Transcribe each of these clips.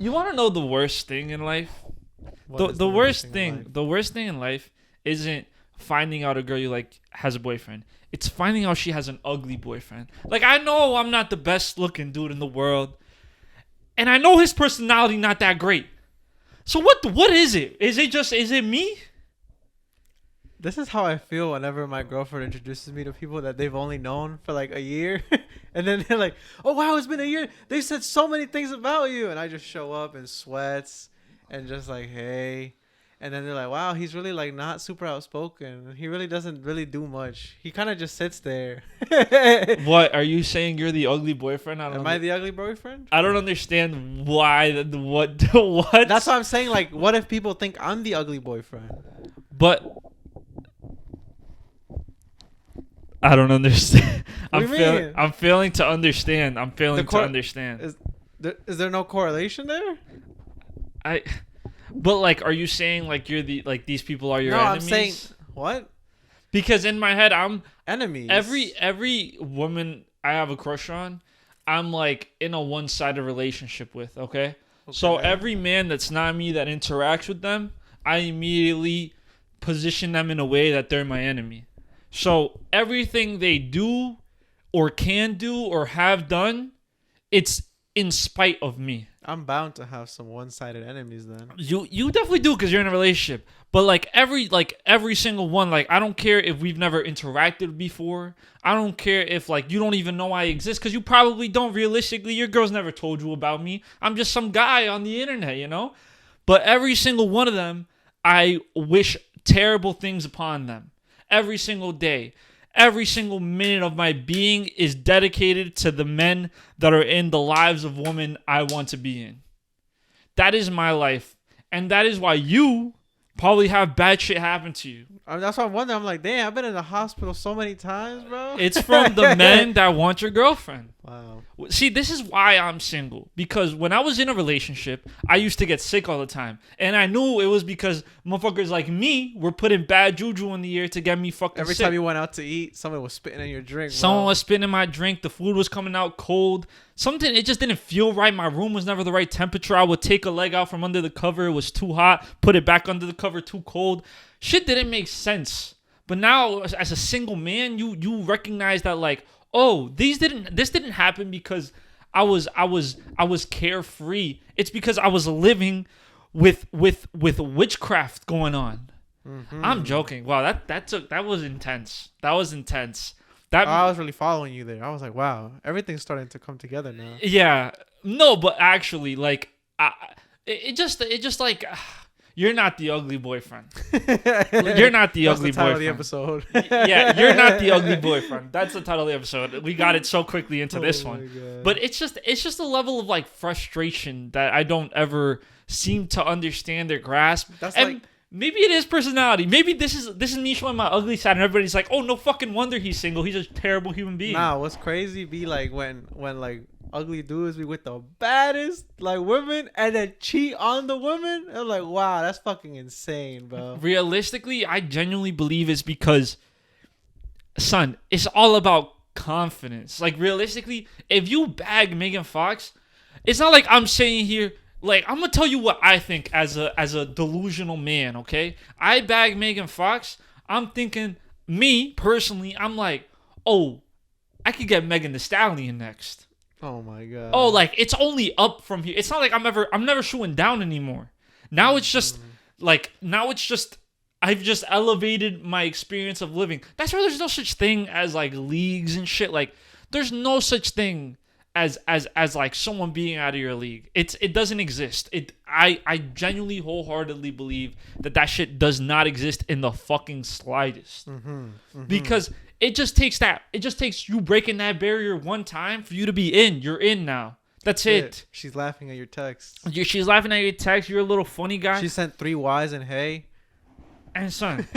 You want to know the worst thing in life? The worst thing in life isn't finding out a girl you like has a boyfriend. It's finding out she has an ugly boyfriend. Like, I know I'm not the best looking dude in the world, and I know his personality not that great. So what is it? Is it me? This is how I feel whenever my girlfriend introduces me to people that they've only known for like a year. And then they're like, oh, wow, it's been a year. They've said so many things about you. And I just show up in sweats and just like, hey. And then they're like, wow, he's really like not super outspoken. He really doesn't really do much. He kind of just sits there. What, are you saying you're the ugly boyfriend? Am I the ugly boyfriend? I don't understand why. What? That's what I'm saying. Like, what if people think I'm the ugly boyfriend? But I don't understand. I'm failing to understand. I'm failing to understand. Is there no correlation there? But like, are you saying like you're these people are your enemies? No, I'm saying what? Because in my head, I'm enemies. Every woman I have a crush on, I'm like in a one-sided relationship with. Okay? So every man that's not me that interacts with them, I immediately position them in a way that they're my enemy. So everything they do or can do or have done, it's in spite of me. I'm bound to have some one-sided enemies then. You definitely do because you're in a relationship. But like every single one, like I don't care if we've never interacted before. I don't care if like you don't even know I exist because you probably don't. Realistically, your girl's never told you about me. I'm just some guy on the internet, you know? But every single one of them, I wish terrible things upon them. Every single day. Every single minute of my being is dedicated to the men that are in the lives of women I want to be in. That is my life. And that is why you probably have bad shit happen to you. That's why I'm wondering. I'm like, damn, I've been in the hospital so many times, bro. It's from the men that want your girlfriend. Wow. See, this is why I'm single. Because when I was in a relationship, I used to get sick all the time. And I knew it was because motherfuckers like me were putting bad juju in the air to get me fucking Every sick. time you went out to eat, someone was spitting in your drink, bro. Someone was spitting in my drink. The food was coming out cold. Something, it just didn't feel right. My room was never the right temperature. I would take a leg out from under the cover. It was too hot. Put it back under the cover, too cold. Shit didn't make sense. But now, as a single man, you recognize that like, oh, this didn't happen because I was carefree. It's because I was living with witchcraft going on. Mm-hmm. I'm joking. Wow, that was intense. That was intense. I was really following you there. I was like, wow, everything's starting to come together now. Yeah. No, but actually, like, it just like. You're not the ugly boyfriend. You're not the ugly boyfriend. That's the title of the episode. Yeah, you're not the ugly boyfriend. That's the title of the episode. We got it so quickly into this one. God. But it's just a level of like frustration that I don't ever seem to understand or grasp. That's and like maybe it is personality. Maybe this is me showing my ugly side, and everybody's like, "Oh, no fucking wonder he's single. He's a terrible human being." Nah, what's crazy be like when like ugly dudes be with the baddest like women and then cheat on the women. I'm like, wow, that's fucking insane, bro. Realistically, I genuinely believe it's because, son, it's all about confidence. Like realistically, if you bag Megan Fox, it's not like I'm saying here. Like, I'm gonna tell you what I think as a delusional man. Okay, I bag Megan Fox. I'm thinking, me personally, I'm like, oh, I could get Megan Thee Stallion next. Oh my god. Oh, like it's only up from here. It's not like I'm never shooting down anymore. Now it's just I've just elevated my experience of living. That's why there's no such thing as like leagues and shit. Like there's no such thing as like someone being out of your league. It doesn't exist. I genuinely wholeheartedly believe that shit does not exist in the fucking slightest. Because it just takes you breaking that barrier one time for you to be in. You're in now. That's it. She's laughing at your text. She's laughing at your text. You're a little funny guy. She sent 3 Ys and hey. And son,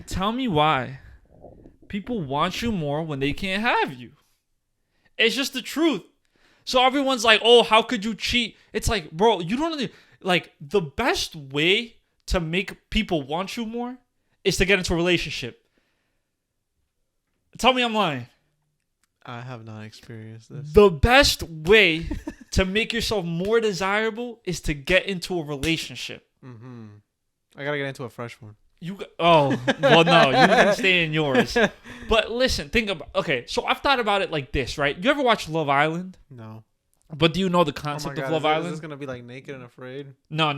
tell me why people want you more when they can't have you. It's just the truth. So everyone's like, oh, how could you cheat? It's like, bro, you don't know. Like, the best way to make people want you more is to get into a relationship. Tell me I'm lying. I have not experienced this. The best way to make yourself more desirable is to get into a relationship. Mm-hmm. I gotta get into a fresh one. Well, no, you can stay in yours. But listen, think about. Okay, so I've thought about it like this, right? You ever watch Love Island? No. But do you know the Oh my concept God, of Love is Island? this gonna be like Naked and Afraid? No.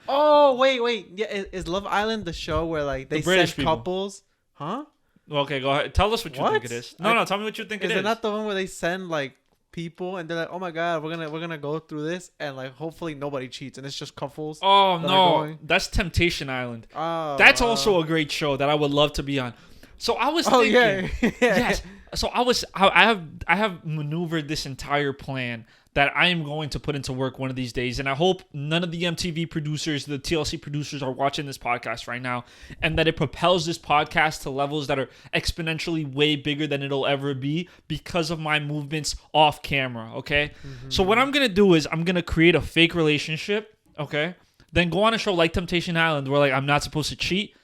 Oh wait. Yeah, is Love Island the show where like they British send people. couples? Huh? Okay, go ahead. Tell us what you think it is. No, tell me what you think it is. Is it not the one where they send like people and they're like, oh my God, we're gonna go through this and like hopefully nobody cheats and it's just couples? Oh that are no, going? that's Temptation Island. Oh, That's also a great show that I would love to be on. So I was thinking, yeah. yes. So I have maneuvered this entire plan that I am going to put into work one of these days, and I hope none of the MTV producers, the TLC producers, are watching this podcast right now, and that it propels this podcast to levels that are exponentially way bigger than it'll ever be because of my movements off camera. Okay, so what I'm gonna do is I'm gonna create a fake relationship. Okay, then go on a show like Temptation Island where like I'm not supposed to cheat.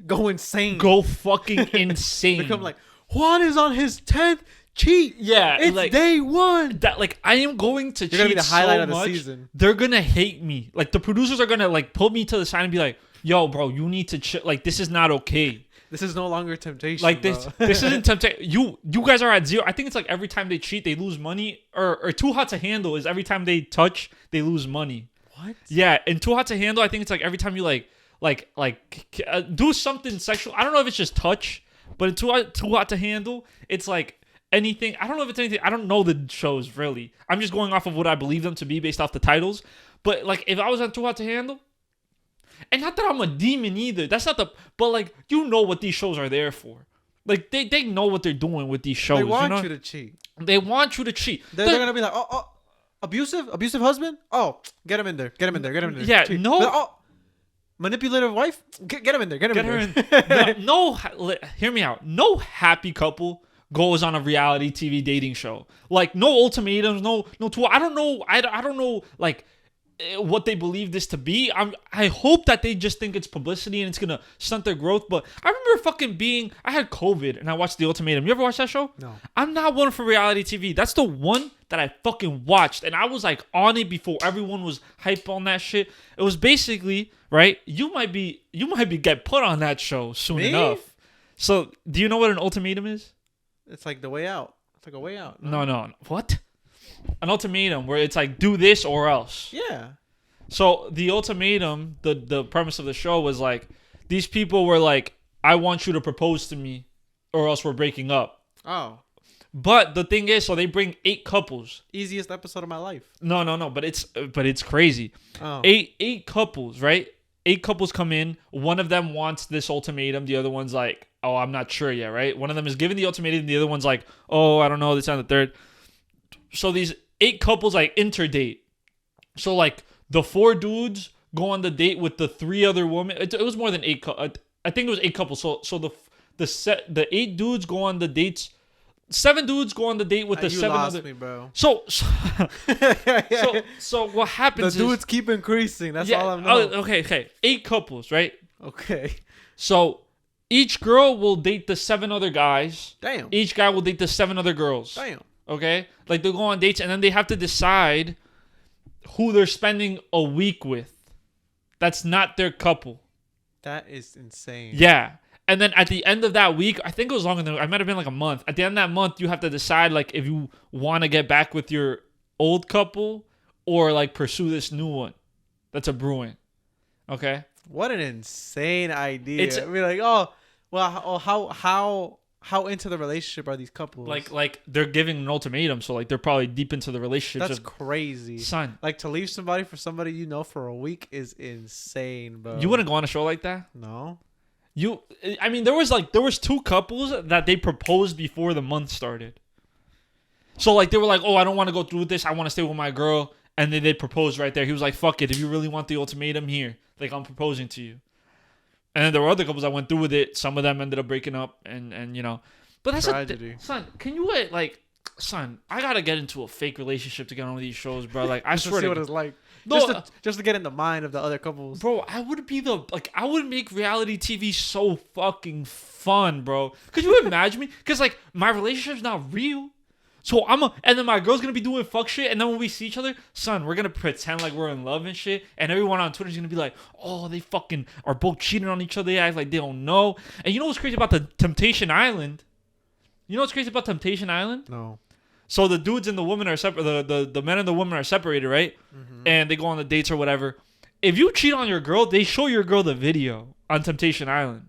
Go insane. Go fucking insane. Become like, Juan is on his 10th cheat. Yeah, it's like, day one. that. Like I am going to You're cheat gonna be the highlight so of the much, season. they're gonna hate me. Like the producers are gonna like pull me to the side and be like, "Yo, bro, you need to like this is not okay. This is no longer temptation. Like this isn't temptation. You guys are at zero. I think it's like every time they cheat, they lose money. Or Too Hot to Handle is every time they touch, they lose money. What? Yeah, and Too Hot to Handle, I think it's like every time you do something sexual. I don't know if it's just touch, but in Too Hot to Handle, it's like anything. I don't know if it's anything. I don't know the shows really. I'm just going off of what I believe them to be based off the titles. But like if I was on Too Hot to Handle, and not that I'm a demon either. That's not the. But like you know what these shows are there for. Like they know what they're doing with these shows. They want you know? you to cheat. They want you to cheat. They're gonna be like, oh, abusive husband. Oh, get him in there. Yeah, cheat. no. But, oh, manipulative wife. Get him in there. Get him in her in. Hear me out. No happy couple goes on a reality TV dating show. Like no ultimatums. No. I don't know. I don't know. Like what they believe this to be. I hope that they just think it's publicity and it's gonna stunt their growth. But I remember I had COVID and I watched The Ultimatum. You ever watch that show? No. I'm not one for reality TV. That's the one that I fucking watched, and I was like on it before everyone was hype on that shit. It was basically right. You might be get put on that show soon enough. So do you know what an ultimatum is? It's like the way out. It's like a way out. No. What? An ultimatum where it's like do this or else. Yeah. So the ultimatum, the premise of the show was like these people were like, I want you to propose to me or else we're breaking up. Oh. But the thing is, so they bring 8 couples. Easiest episode of my life. No, but it's crazy. Oh. 8 couples, right? 8 couples come in. One of them wants this ultimatum. The other one's like, oh, I'm not sure yet, right? One of them is given the ultimatum. The other one's like, oh, I don't know. This and the third. So these 8 couples like interdate. So like the 4 dudes go on the date with the 3 other women. It was more than 8. I think it was 8 couples. So the 8 dudes go on the dates. 7 dudes go on the date with the 7 lost other. Me, bro. So what happens? The dudes keep increasing. That's all I'm knowing. Okay. 8 couples, right? Okay. So each girl will date the 7 other guys. Damn. Each guy will date the 7 other girls. Damn. Okay? Like they'll go on dates and then they have to decide who they're spending a week with. That's not their couple. That is insane. Yeah. And then at the end of that week, I think it was longer than, I might have been like a month. At the end of that month, you have to decide like if you want to get back with your old couple or like pursue this new one that's a brewing. Okay? What an insane idea. I mean, like, oh, well, how into the relationship are these couples? Like they're giving an ultimatum, so like they're probably deep into the relationship. That's crazy. Son. Like to leave somebody for somebody you know for a week is insane, bro. You wouldn't go on a show like that? No. I mean, there was 2 couples that they proposed before the month started. So like they were like, oh, I don't want to go through with this. I want to stay with my girl. And then they proposed right there. He was like, fuck it. If you really want the ultimatum here, like I'm proposing to you. And then there were other couples that went through with it. Some of them ended up breaking up and you know. But that's tragedy. son, can you like son, I gotta get into a fake relationship to get on one of these shows, bro. Like, I Just to swear see to what God. it's like. No, Just to get in the mind of the other couples. bro, I would make reality TV so fucking fun, bro. Could you imagine me? Because, like, my relationship's not real. So and then my girl's gonna be doing fuck shit, and then when we see each other, son, we're gonna pretend like we're in love and shit, and everyone on Twitter's gonna be like, oh, they fucking are both cheating on each other, they act like they don't know. And you know what's crazy about the Temptation Island? You know what's crazy about Temptation Island? No. So the dudes and the women are separate. The men and the women are separated, right? Mm-hmm. And they go on the dates or whatever. If you cheat on your girl, they show your girl the video on Temptation Island.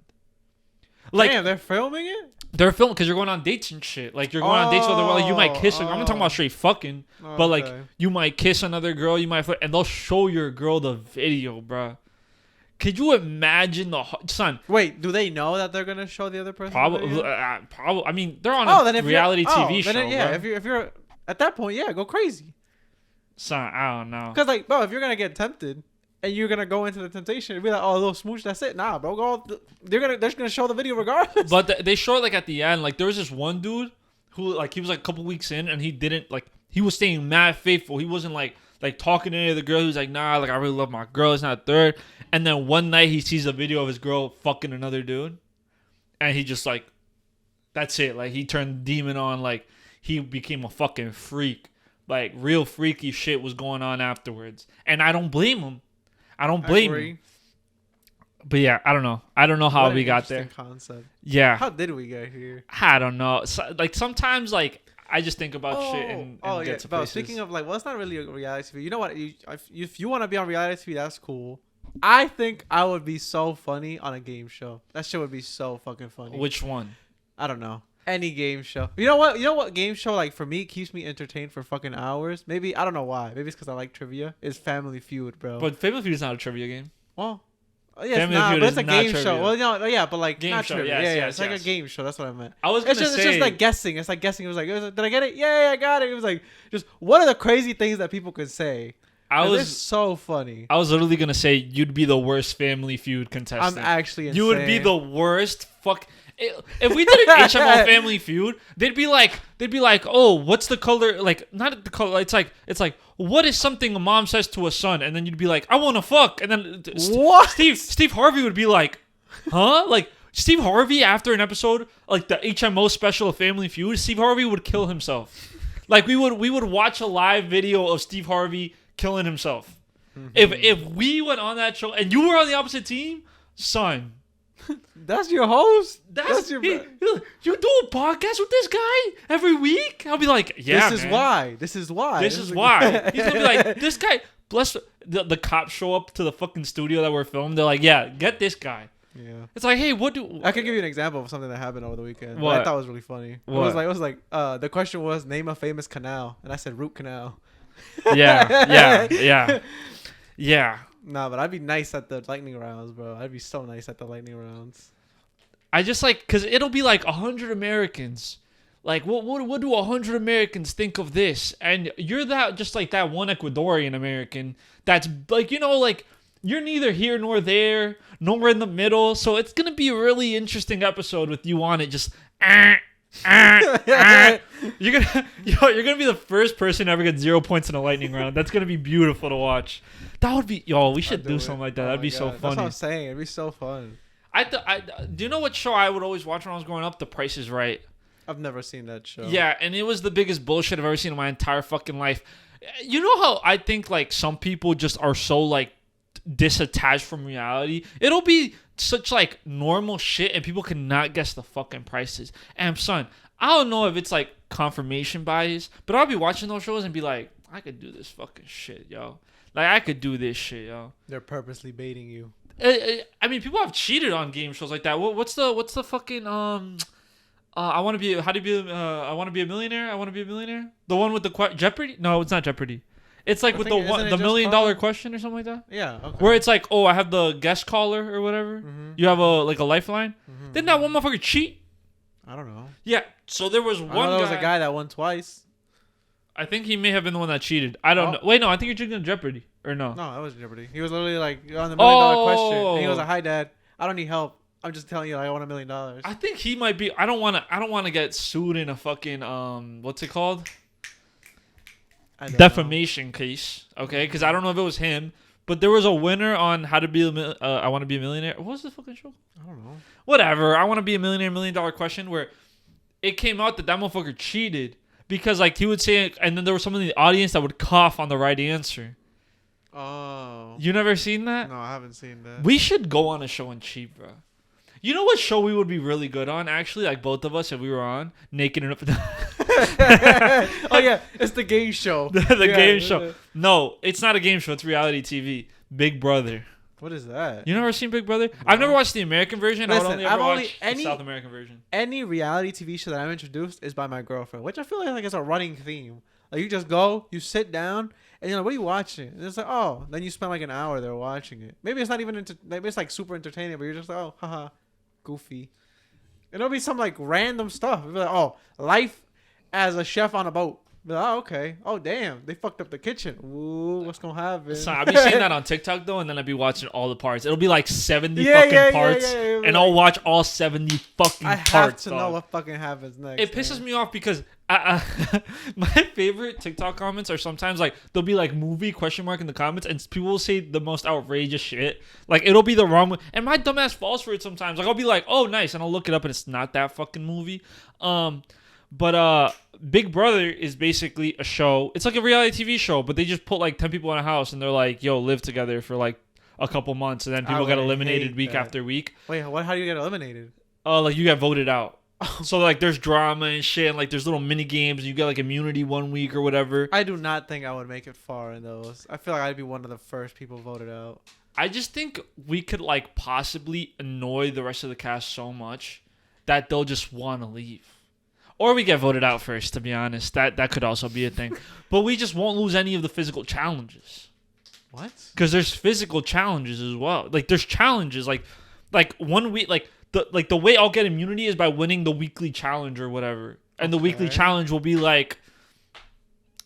Like, damn, they're filming it? they're filming because you're going on dates and shit. Like, you're going on dates with her. Like, you might kiss her. I'm not talking about straight fucking, but like, Okay. you might kiss another girl. You might flirt, and they'll show your girl the video, bruh. Could you imagine son? Wait, do they know that they're gonna show the other person? Probably. I mean, they're on a reality TV show. Yeah, bruh. if you're at that point, yeah, go crazy. Son, I don't know. Cause like, bro, if you're gonna get tempted and you're gonna go into the temptation and be like, oh, a little smooch, that's it. Nah, bro, they're just gonna show the video regardless. But they show it like at the end. Like, there was this one dude who, like, he was like a couple weeks in and he didn't, like, he was staying mad faithful. He wasn't like talking to any of the girl. He was like, nah, like, I really love my girl. It's not third. And then one night he sees a video of his girl fucking another dude, and he just like, that's it. Like, he turned demon on. Like, he became a fucking freak. Like, real freaky shit was going on afterwards, and I don't blame him. I don't blame him. But yeah, I don't know. I don't know how we got there. Concept. Yeah. How did we get here? I don't know. So, like, sometimes, like, I just think about shit and get to places. Speaking of, like, well, it's not really a reality TV. You know what? If you want to be on reality TV, that's cool. I think I would be so funny on a game show. That shit would be so fucking funny. Which one? I don't know. Any game show. You know what? You know what game show, like, for me, keeps me entertained for fucking hours? Maybe, I don't know why. Maybe it's because I like trivia. Is Family Feud, bro. But Family Feud is not a trivia game. Well, yeah, Family it's not, Feud but is it's a not game trivia. show. Well, no, yeah, but like Game not show, trivia. yes, Yeah, yes, it's like yes. a game show. That's what I meant. I was gonna say it's just like guessing. It's like guessing. It was like, did I get it? Yeah, I got it. It was like just what are the crazy things that people could say? It's so funny. I was literally gonna say you'd be the worst Family Feud contestant. I'm actually insane. You would be the worst. If we did an HMO Family Feud, they'd be like, oh, what's the color? Like, not the color. It's like, what is something a mom says to a son? And then you'd be like, I want to fuck. And then what? Steve Harvey would be like, huh? Like, Steve Harvey after an episode like the HMO special of Family Feud, Steve Harvey would kill himself. Like, we would watch a live video of Steve Harvey killing himself. Mm-hmm. If we went on that show and you were on the opposite team, son. That's your host. That's your. You do a podcast with this guy every week? I'll be like, yeah. This is why. This is why. He's gonna be like, this guy. Bless the cops show up to the fucking studio that we're filming. They're like, yeah, get this guy. Yeah. It's like, hey, what do? I could give you an example of something that happened over the weekend. What? I thought was really funny. What? It was like the question was name a famous canal, and I said root canal. Yeah. Nah, but I'd be nice at the lightning rounds, bro. I'd be so nice at the lightning rounds. I just like, cause it'll be like 100 Americans. Like, what do 100 Americans think of this? And you're just like that one Ecuadorian American that's like, like you're neither here nor there, nor in the middle. So it's gonna be a really interesting episode with you on it. Just you're gonna be the first person to ever get 0 points in a lightning round. That's gonna be beautiful to watch. That would be we should do something like that. That'd be so funny. That's what I'm saying. It'd be so fun. Do you know what show I would always watch when I was growing up? The Price is Right. I've never seen that show. Yeah, and it was the biggest bullshit I've ever seen in my entire fucking life. You know how I think like some people just are so like disattached from reality? It'll be such like normal shit and people cannot guess the fucking prices. And son, I don't know if it's like confirmation bias, but I'll be watching those shows and be like, I could do this fucking shit, yo. Like, I could do this shit, yo. They're purposely baiting you. I mean, people have cheated on game shows like that. What's the fucking I want to be. How do you be? I want to be a millionaire. I want to be a millionaire. The one with the Jeopardy? No, it's not Jeopardy. It's like with the $1 million question or something like that. Yeah. Okay. Where it's like, oh, I have the guest caller or whatever. Mm-hmm. You have a lifeline. Mm-hmm. Didn't that one motherfucker cheat? I don't know. Yeah. So there was one. There was a guy that won twice. I think he may have been the one that cheated. I don't know. Wait, no. I think you're drinking Jeopardy or no? No, that was Jeopardy. He was literally like on the $1 million question. And he was like, "Hi, Dad. I don't need help. I'm just telling you, I want $1 million. I think he might be. I don't want to get sued in a fucking what's it called? I don't know. Defamation case. Okay, because I don't know if it was him, but there was a winner on How to Be I Want to Be a Millionaire. What was the fucking show? I don't know. Whatever. I Want to Be a Millionaire, $1 million question, where it came out that motherfucker cheated because like he would say, and then there was someone in the audience that would cough on the right answer. Oh. You never seen that? No, I haven't seen that. We should go on a show and cheat, bro. You know what show we would be really good on, actually? Like, both of us, if we were on? Naked and Up and Down. Oh, yeah. It's the game show. the game show. No, it's not a game show. It's reality TV. Big Brother. What is that? You never seen Big Brother? No. I've never watched the American version. Listen, I would only I've ever only- watch any- the South American version. Any reality TV show that I'm introduced is by my girlfriend, which I feel like it's a running theme. Like, you just go, you sit down, and you're like, what are you watching? And it's like, oh. Then you spend like an hour there watching it. Maybe it's not even, maybe it's like super entertaining, but you're just like, oh, haha, goofy. And it'll be some like random stuff. It'll be like, oh, life as a chef on a boat. Be like, oh, okay. Oh, damn. They fucked up the kitchen. Ooh, what's going to happen? So I'll be seeing that on TikTok, though, and then I'll be watching all the parts. It'll be like 70 fucking parts, and I'll watch all 70 fucking I parts. have to dog. know what fucking happens next. It pisses me off because my favorite TikTok comments are sometimes like there'll be like movie question mark in the comments and people will say the most outrageous shit. Like it'll be the wrong one, and my dumbass falls for it sometimes. Like I'll be like, oh nice, and I'll look it up and it's not that fucking movie. But Big Brother is basically a show. It's like a reality TV show, but they just put like 10 people in a house and they're like, yo, live together for like a couple months, and then people get eliminated week after week. Wait, what? How do you get eliminated? Like you get voted out. So like there's drama and shit, and like there's little mini games, and you get like immunity 1 week or whatever. I do not think I would make it far in those. I feel like I'd be one of the first people voted out. I just think we could like possibly annoy the rest of the cast so much that they'll just want to leave. Or we get voted out first, to be honest. That could also be a thing. But we just won't lose any of the physical challenges. What? Because there's physical challenges as well. Like there's challenges like 1 week the way I'll get immunity is by winning the weekly challenge or whatever. And the weekly challenge will be like,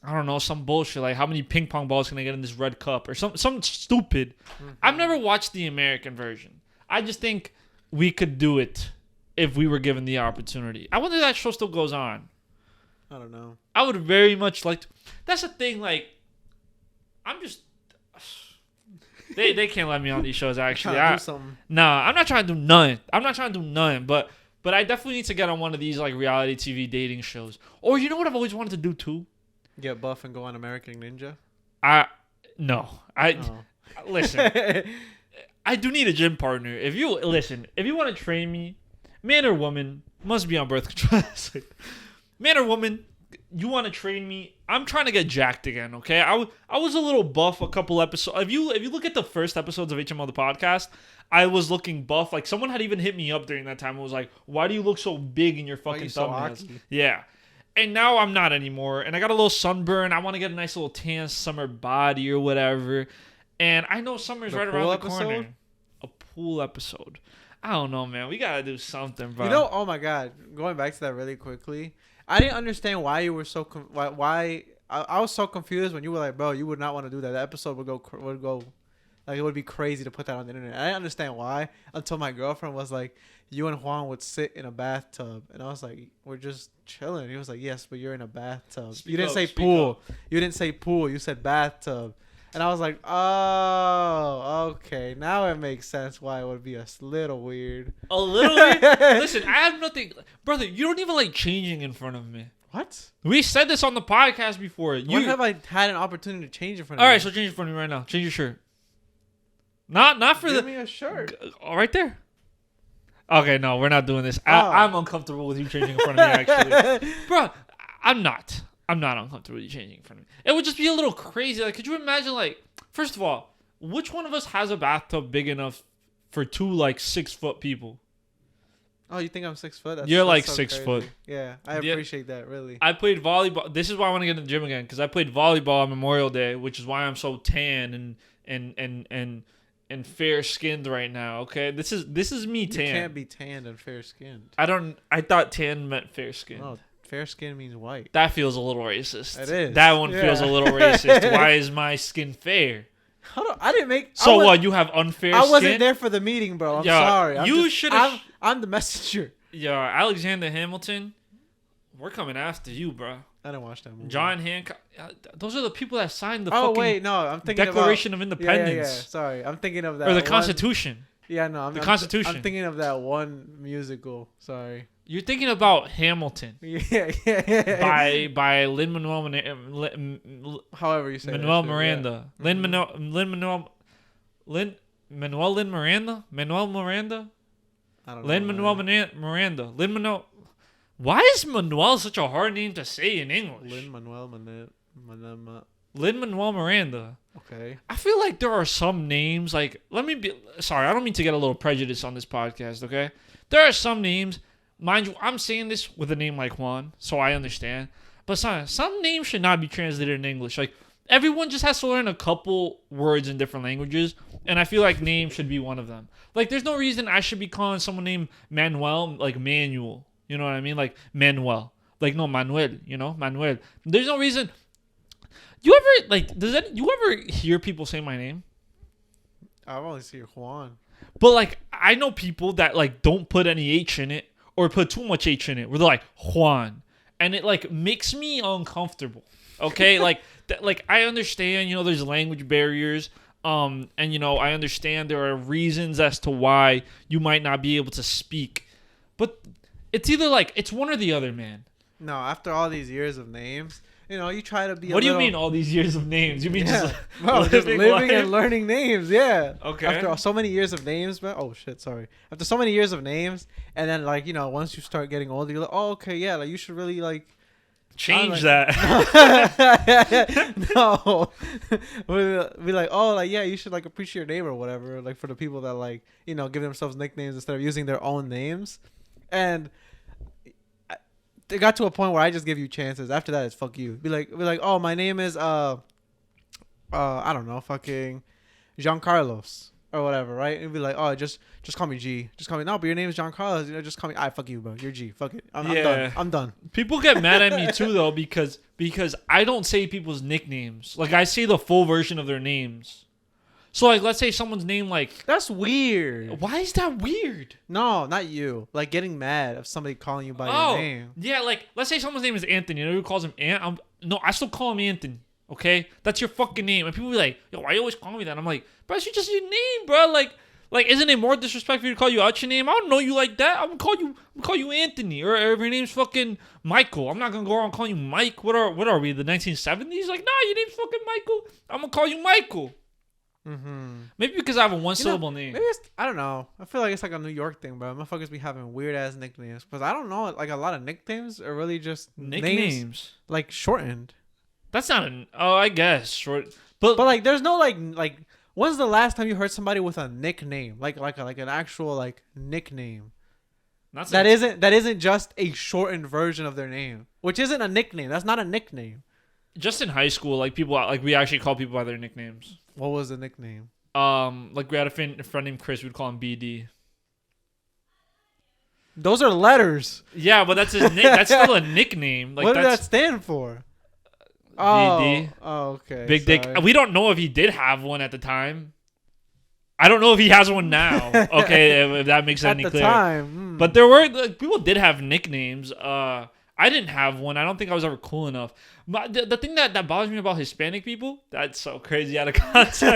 I don't know, some bullshit like how many ping pong balls can I get in this red cup or some stupid. Mm-hmm. I've never watched the American version. I just think we could do it if we were given the opportunity. I wonder if that show still goes on. I don't know. I would very much like to. That's the thing, like I'm just They can't let me on these shows, actually. I'm not trying to do nothing. But I definitely need to get on one of these like reality TV dating shows. Or you know what I've always wanted to do too? Get buff and go on American Ninja? Listen. I do need a gym partner. If you want to train me, man or woman, must be on birth control. Man or woman, you want to train me? I'm trying to get jacked again, okay? I was a little buff a couple episodes. If you look at the first episodes of HMO the podcast, I was looking buff. Like someone had even hit me up during that time. It was like, "Why do you look so big in your fucking thumbnails?" Yeah. And now I'm not anymore. And I got a little sunburn. I want to get a nice little tan summer body or whatever. And I know summer's right around the corner. A pool episode. I don't know, man. We gotta do something, bro. You know, oh my god. Going back to that really quickly. I didn't understand why you were so I was so confused when you were like, bro, you would not want to do that. That episode would go like it would be crazy to put that on the internet. I didn't understand why until my girlfriend was like, you and Juan would sit in a bathtub, and I was like, we're just chilling. He was like, yes, but you're in a bathtub. You didn't say pool. You didn't say pool. You said bathtub. And I was like, oh, okay. Now it makes sense why it would be a little weird. A little weird? Listen, I have nothing. Brother, you don't even like changing in front of me. What? We said this on the podcast before. When have I had an opportunity to change in front of you? you? All right, so change in front of me right now. Change your shirt. Not for Give me a shirt. Right there. Okay, no, we're not doing this. I'm uncomfortable with you changing in front of me, actually. Bro, I'm not uncomfortable with you changing in front of me. It would just be a little crazy. Like, could you imagine, like, first of all, which one of us has a bathtub big enough for two, like, 6 foot people? Oh, you think I'm 6 foot? You're like so 6 crazy. foot. Yeah, I appreciate that, really. I played volleyball. This is why I want to get in the gym again, because I played volleyball on Memorial Day, which is why I'm so tan and fair skinned right now. Okay, this is me tan. You can't be tanned and fair skinned. I thought tan meant fair skinned. No, fair skin means white. That feels a little racist. It is. That one feels a little racist. Why is my skin fair? Hold on, I didn't make. So what? You have unfair I wasn't skin? there for the meeting, bro. I'm Yeah, sorry. you should have. I'm the messenger. Yeah, Alexander Hamilton. We're coming after you, bro. I didn't watch that movie. John Hancock. Those are the people that signed the Oh fucking wait, no, I'm thinking Declaration about, of Independence. Yeah. Sorry, I'm thinking of that. Or the one- Constitution. Yeah, no, The Constitution. I'm thinking of that one musical. Sorry. You're thinking about Hamilton Yeah. by Lin Manuel However you say Manuel that shit, Miranda. yeah. Lin Manuel Miranda. I don't know. Lin Manuel man. Miranda. Lin Manuel. Why is Manuel such a hard name to say in English? Lin Manuel Lin Manuel Miranda. Okay. I feel like there are some names like sorry, I don't mean to get a little prejudice on this podcast, okay? There are some names, mind you, I'm saying this with a name like Juan, so I understand. But some names should not be translated in English. Like everyone just has to learn a couple words in different languages, and I feel like name should be one of them. Like there's no reason I should be calling someone named Manuel like Manuel. You know what I mean? Like Manuel. Like no Manuel, you know? Manuel. There's no reason. You ever you ever hear people say my name? I've only seen Juan. But like I know people that like don't put any H in it or put too much H in it. Where they're like Juan, and it like makes me uncomfortable. Okay, like like I understand, you know, there's language barriers. And you know, I understand there are reasons as to why you might not be able to speak, but it's either like it's one or the other, man. No, after all these years of names, you know, you try to be. What do you mean all these years of names? You mean just living life? and learning names? Yeah. Okay. After so many years of names, man. Oh shit, sorry. After so many years of names, and then like you know, once you start getting older, you're like, oh okay, yeah, like you should really like change like, that. No, we'll be like, oh, like yeah, you should like appreciate your name or whatever. Like for the people that like you know give themselves nicknames instead of using their own names, and it got to a point where I just give you chances. After that, it's fuck you. Be like, oh, my name is I don't know, fucking Giancarlos or whatever, right? And be like, oh, just call me G. Just call me no, but your name is Giancarlos. You know, just call me. Fuck you, bro. You're G. Fuck it. I'm done. I'm done. People get mad at me too though because I don't say people's nicknames. Like I say the full version of their names. So like let's say someone's name like That's weird. why is that weird? No, not you. Like getting mad of somebody calling you by your name. Yeah, like let's say someone's name is Anthony and everyone calls him Ant. No, I still call him Anthony. Okay, that's your fucking name. And people be like, "Yo, why you always call me that?" I'm like, "Bro, it's just your name, bro. Like, isn't it more disrespectful to call you out your name? I don't know you like that. I'm gonna call you Anthony, or if your name's fucking Michael. I'm not gonna go around calling you Mike. What are we? The 1970s? Like, nah, your name's fucking Michael. I'm gonna call you Michael. Mm-hmm. Maybe because I have a one-syllable name. Maybe I don't know. I feel like it's like a New York thing, bro. Motherfuckers be having weird ass nicknames because I don't know. Like a lot of nicknames are really just Nicknames, names, like shortened. That's not I guess short, but like there's no like. When's the last time you heard somebody with a nickname, like an actual like nickname? That isn't just a shortened version of their name, which isn't a nickname. That's not a nickname. Just in high school, like people, like we actually call people by their nicknames. What was the nickname? Like we had a friend named Chris. We'd call him BD. Those are letters. Yeah, but that's his name. That's still a nickname. Like what did that stand for? BD. Oh, okay. Big dick. We don't know if he did have one at the time. I don't know if he has one now. Okay, if that makes any clear. At the time. But there were people did have nicknames. I didn't have one. I don't think I was ever cool enough. But the thing that bothers me about Hispanic people, that's so crazy out of context.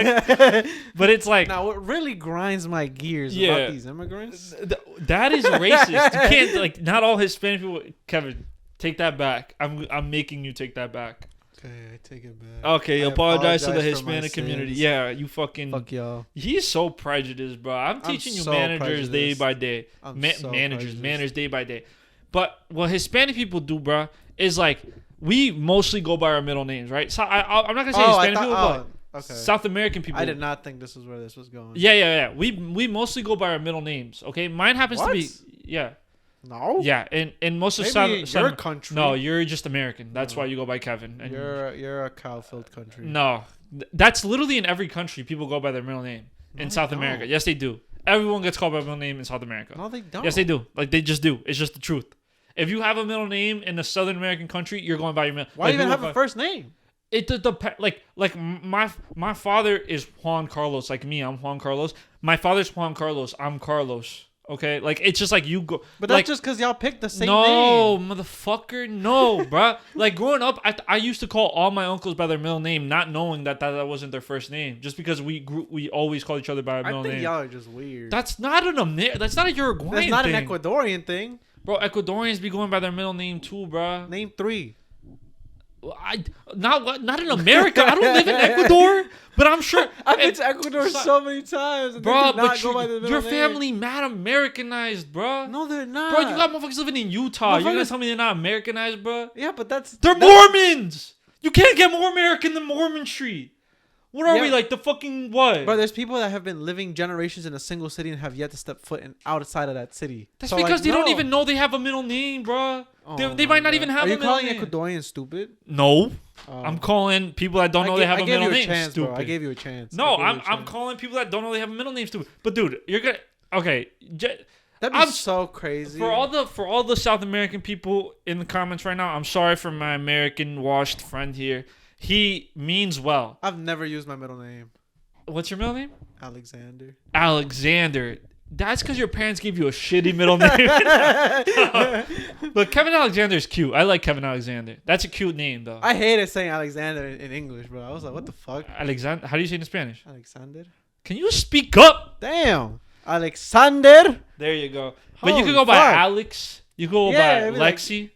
But it's like... Now, what really grinds my gears about these immigrants... that is racist. You can't... Like, not all Hispanic people... Kevin, take that back. I'm making you take that back. Okay, I take it back. Okay, apologize to the Hispanic community. Yeah, you fucking... Fuck y'all. He's so prejudiced, bro. I'm teaching you manners day by day. Manners day by day. But what Hispanic people do, bro, is like we mostly go by our middle names, right? So I'm not gonna say Hispanic people, but okay. South American people. I did not think this is where this was going. Yeah. We mostly go by our middle names. Okay, mine happens to be No. Yeah, and most of your country. No, you're just American. That's why you go by Kevin. And you're a cow-filled country. No, that's literally in every country. People go by their middle name in South America. Yes, they do. Everyone gets called by middle name in South America. No, they don't. Yes, they do. Like they just do. It's just the truth. If you have a middle name in a Southern American country, you're going by your middle. Why even have a first name? It depends. Like my father is Juan Carlos. Like me, I'm Juan Carlos. My father's Juan Carlos. I'm Carlos. Okay, like it's just like you go. But that's like, just because y'all picked the same no, name. motherfucker, no, bruh. Like growing up, I used to call all my uncles by their middle name, not knowing that wasn't their first name, just because we always call each other by our I middle think name. y'all are just weird. That's not that's not a Uruguayan That's not thing. an Ecuadorian thing. Bro, Ecuadorians be going by their middle name too, bruh. Name 3. Not in America. I don't live in Ecuador, but I'm sure. I've been to Ecuador so many times, and Bro, they do not but go by the middle your name. family mad Americanized, bro. No, they're not. Bro, you got motherfuckers living in Utah. You're gonna Motherfuckers- tell me they're not Americanized, bro? Yeah, but They're Mormons. You can't get more American than Mormon Street. What are Yeah. we, like the fucking what? But there's people that have been living generations in a single city and have yet to step foot outside of that city. That's So, because like, they don't no. even know they have a middle name, bro. Oh They my might not God. even have Are a you middle calling name. Ecuadorians stupid? No. Oh. I'm calling people that don't know they have a gave middle you name chance, stupid. bro. I gave you a chance. No, I gave you a I'm chance. calling people that don't know they have a middle name stupid. But dude, you're gonna okay. That'd be I'm so crazy. For all the South American people in the comments right now, I'm sorry for my American washed friend here. He means well. I've never used my middle name. What's your middle name? Alexander. Alexander. That's because your parents gave you a shitty middle name. But Kevin Alexander is cute. I like Kevin Alexander. That's a cute name, though. I hated saying Alexander in English, bro. I was like, what the fuck? Alexander. How do you say it in Spanish? Alexander? Can you speak up? Damn. Alexander? There you go. But you Holy can go by fuck. Alex. You can go Yeah, by I mean, like, Lexi.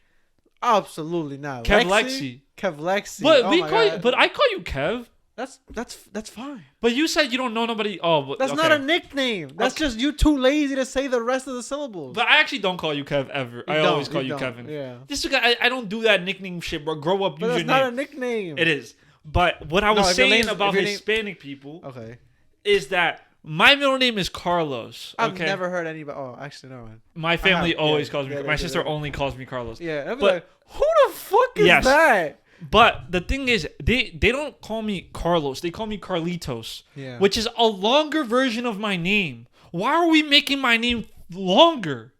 Absolutely not. Kev Lexi. Kev Lexi. But Oh we my call you. God. But I call you Kev. That's fine. But you said you don't know nobody. Oh, but, That's okay. not a nickname. That's Okay. just you too lazy to say the rest of the syllables. But I actually don't call you Kev ever. I don't, always call you don't. Kevin. Yeah. Just because I don't do that nickname shit, bro. Grow up, But use that's your not name. a nickname. It is. But what I No, was if your saying name's- about if your name- Hispanic people Okay. is that my middle name is Carlos. I've Okay. never heard anybody. Oh, actually, never mind. My family have- always yeah, calls me. yeah, My yeah, sister yeah. only calls me Carlos. Yeah. I'd be But- like, who the fuck is Yes. that? But the thing is, they don't call me Carlos. They call me Carlitos, Yeah. which is a longer version of my name. Why are we making my name longer?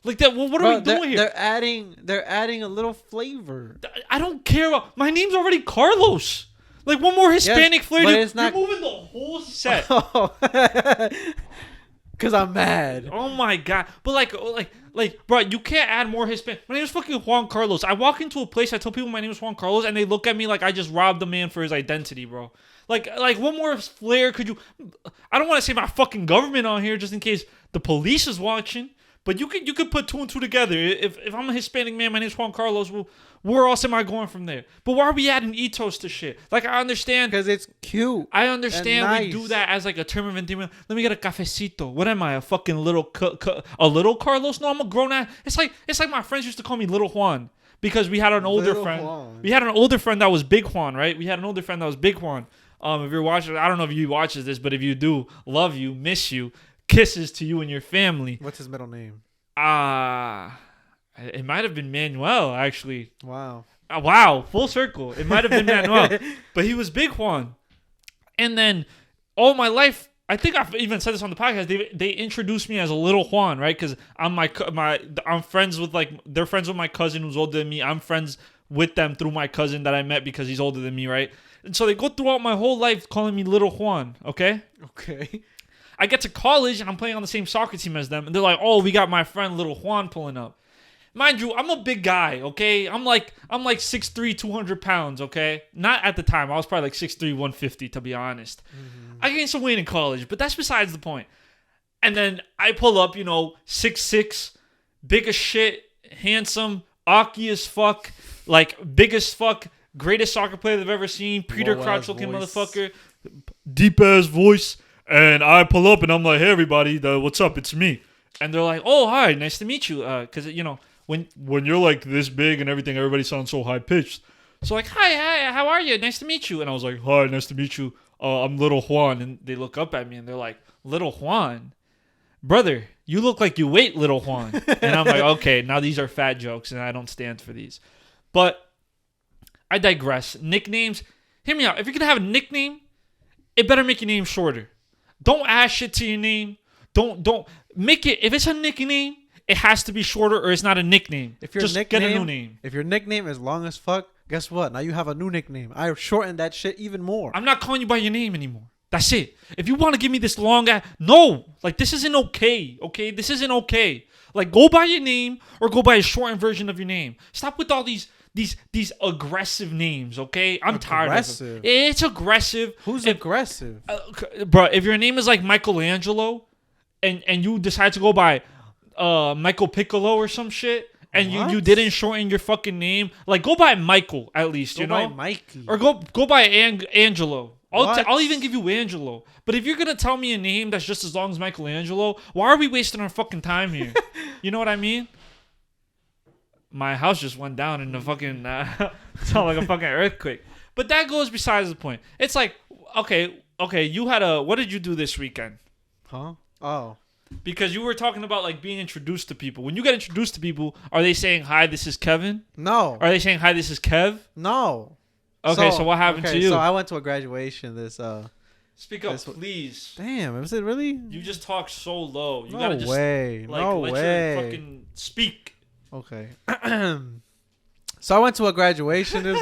Like that. Well, what are we doing here? They're adding a little flavor. I don't care about my name's already Carlos. Like one more Hispanic flair. but Dude, it's not- You're moving the whole set. Cause I'm mad. Oh my god! But like, bro, you can't add more Hispanic. My name is fucking Juan Carlos. I walk into a place, I tell people my name is Juan Carlos, and they look at me like I just robbed a man for his identity, bro. Like what more flair could you? I don't want to say my fucking government on here just in case the police is watching. But you could put 2 and 2 together. If I'm a Hispanic man, my name's Juan Carlos. Well, where else am I going from there? But why are we adding ethos to shit? Like I understand. Because it's cute. I understand we nice. do that as like a term of endearment. Let me get a cafecito. What am I, a fucking little a little Carlos? No, I'm a grown ass. It's like my friends used to call me Little Juan because we had an older Little friend. Juan. We had an older friend that was Big Juan, right? We had an older friend that was Big Juan. If you're watching, I don't know if you watches this, but if you do, love you, miss you, kisses to you and your family. What's his middle name? It might have been Manuel actually. Wow. Wow, full circle. It might have been Manuel, but he was Big Juan. And then all my life, I think I've even said this on the podcast. They introduced me as a Little Juan, right? Because I'm friends with they're friends with my cousin who's older than me. I'm friends with them through my cousin that I met because he's older than me, right? And so they go throughout my whole life calling me Little Juan. Okay. Okay. I get to college and I'm playing on the same soccer team as them, and they're like, "Oh, we got my friend Little Juan pulling up." Mind you, I'm a big guy, okay? I'm like 6'3", 200 pounds, okay? Not at the time. I was probably like 6'3", 150, to be honest. Mm-hmm. I gained some weight in college, but that's besides the point. And then I pull up, 6'6", big as shit, handsome, Aki as fuck, like big as fuck, greatest soccer player they've ever seen, Peter Low-ass Crouch looking voice. motherfucker, deep ass voice. And I pull up and I'm like, "Hey everybody, what's up? It's me." And they're like, "Oh, hi, nice to meet you." Because when you're like this big and everything, everybody sounds so high pitched. So like, hi, how are you? Nice to meet you. And I was like, "Hi, nice to meet you. I'm Little Juan." And they look up at me and they're like, "Little Juan, brother, you look like you wait, Little Juan." And I'm like, okay, now these are fat jokes and I don't stand for these. But I digress. Nicknames. Hear me out. If you're gonna have a nickname, it better make your name shorter. Don't add shit to your name. Don't make it. If it's a nickname, it has to be shorter or it's not a nickname. If your Just nickname, get a new name. If your nickname is long as fuck, Guess what? Now you have a new nickname. I shortened that shit even more. I'm not calling you by your name anymore. That's it. If you want to give me this long ass, no, like this isn't okay. Okay, this isn't okay. Like go by your name or go by a shortened version of your name. Stop with all these aggressive names. Okay, I'm tired of it. It's aggressive. Who's aggressive, bro? If your name is like Michelangelo, and you decide to go by Michael Piccolo or some shit. And you didn't shorten your fucking name. Like, go by Michael, at least, you know? Go by Mikey. Or go by Angelo. I'll even give you Angelo. But if you're going to tell me a name that's just as long as Michelangelo, why are we wasting our fucking time here? You know what I mean? My house just went down in the fucking... sound like a fucking earthquake. But that goes besides the point. It's like, okay, you had a... What did you do this weekend? Huh? Oh. Because you were talking about like being introduced to people. When you get introduced to people, are they saying, hi, this is Kevin? No. Are they saying, hi, this is Kev? No. Okay, so what happened to you? So I went to a graduation this... Speak up, please. Damn, was it really? You just talk so low. You no gotta just, way. Like, no let way. your fucking speak. Okay. So I went to a graduation.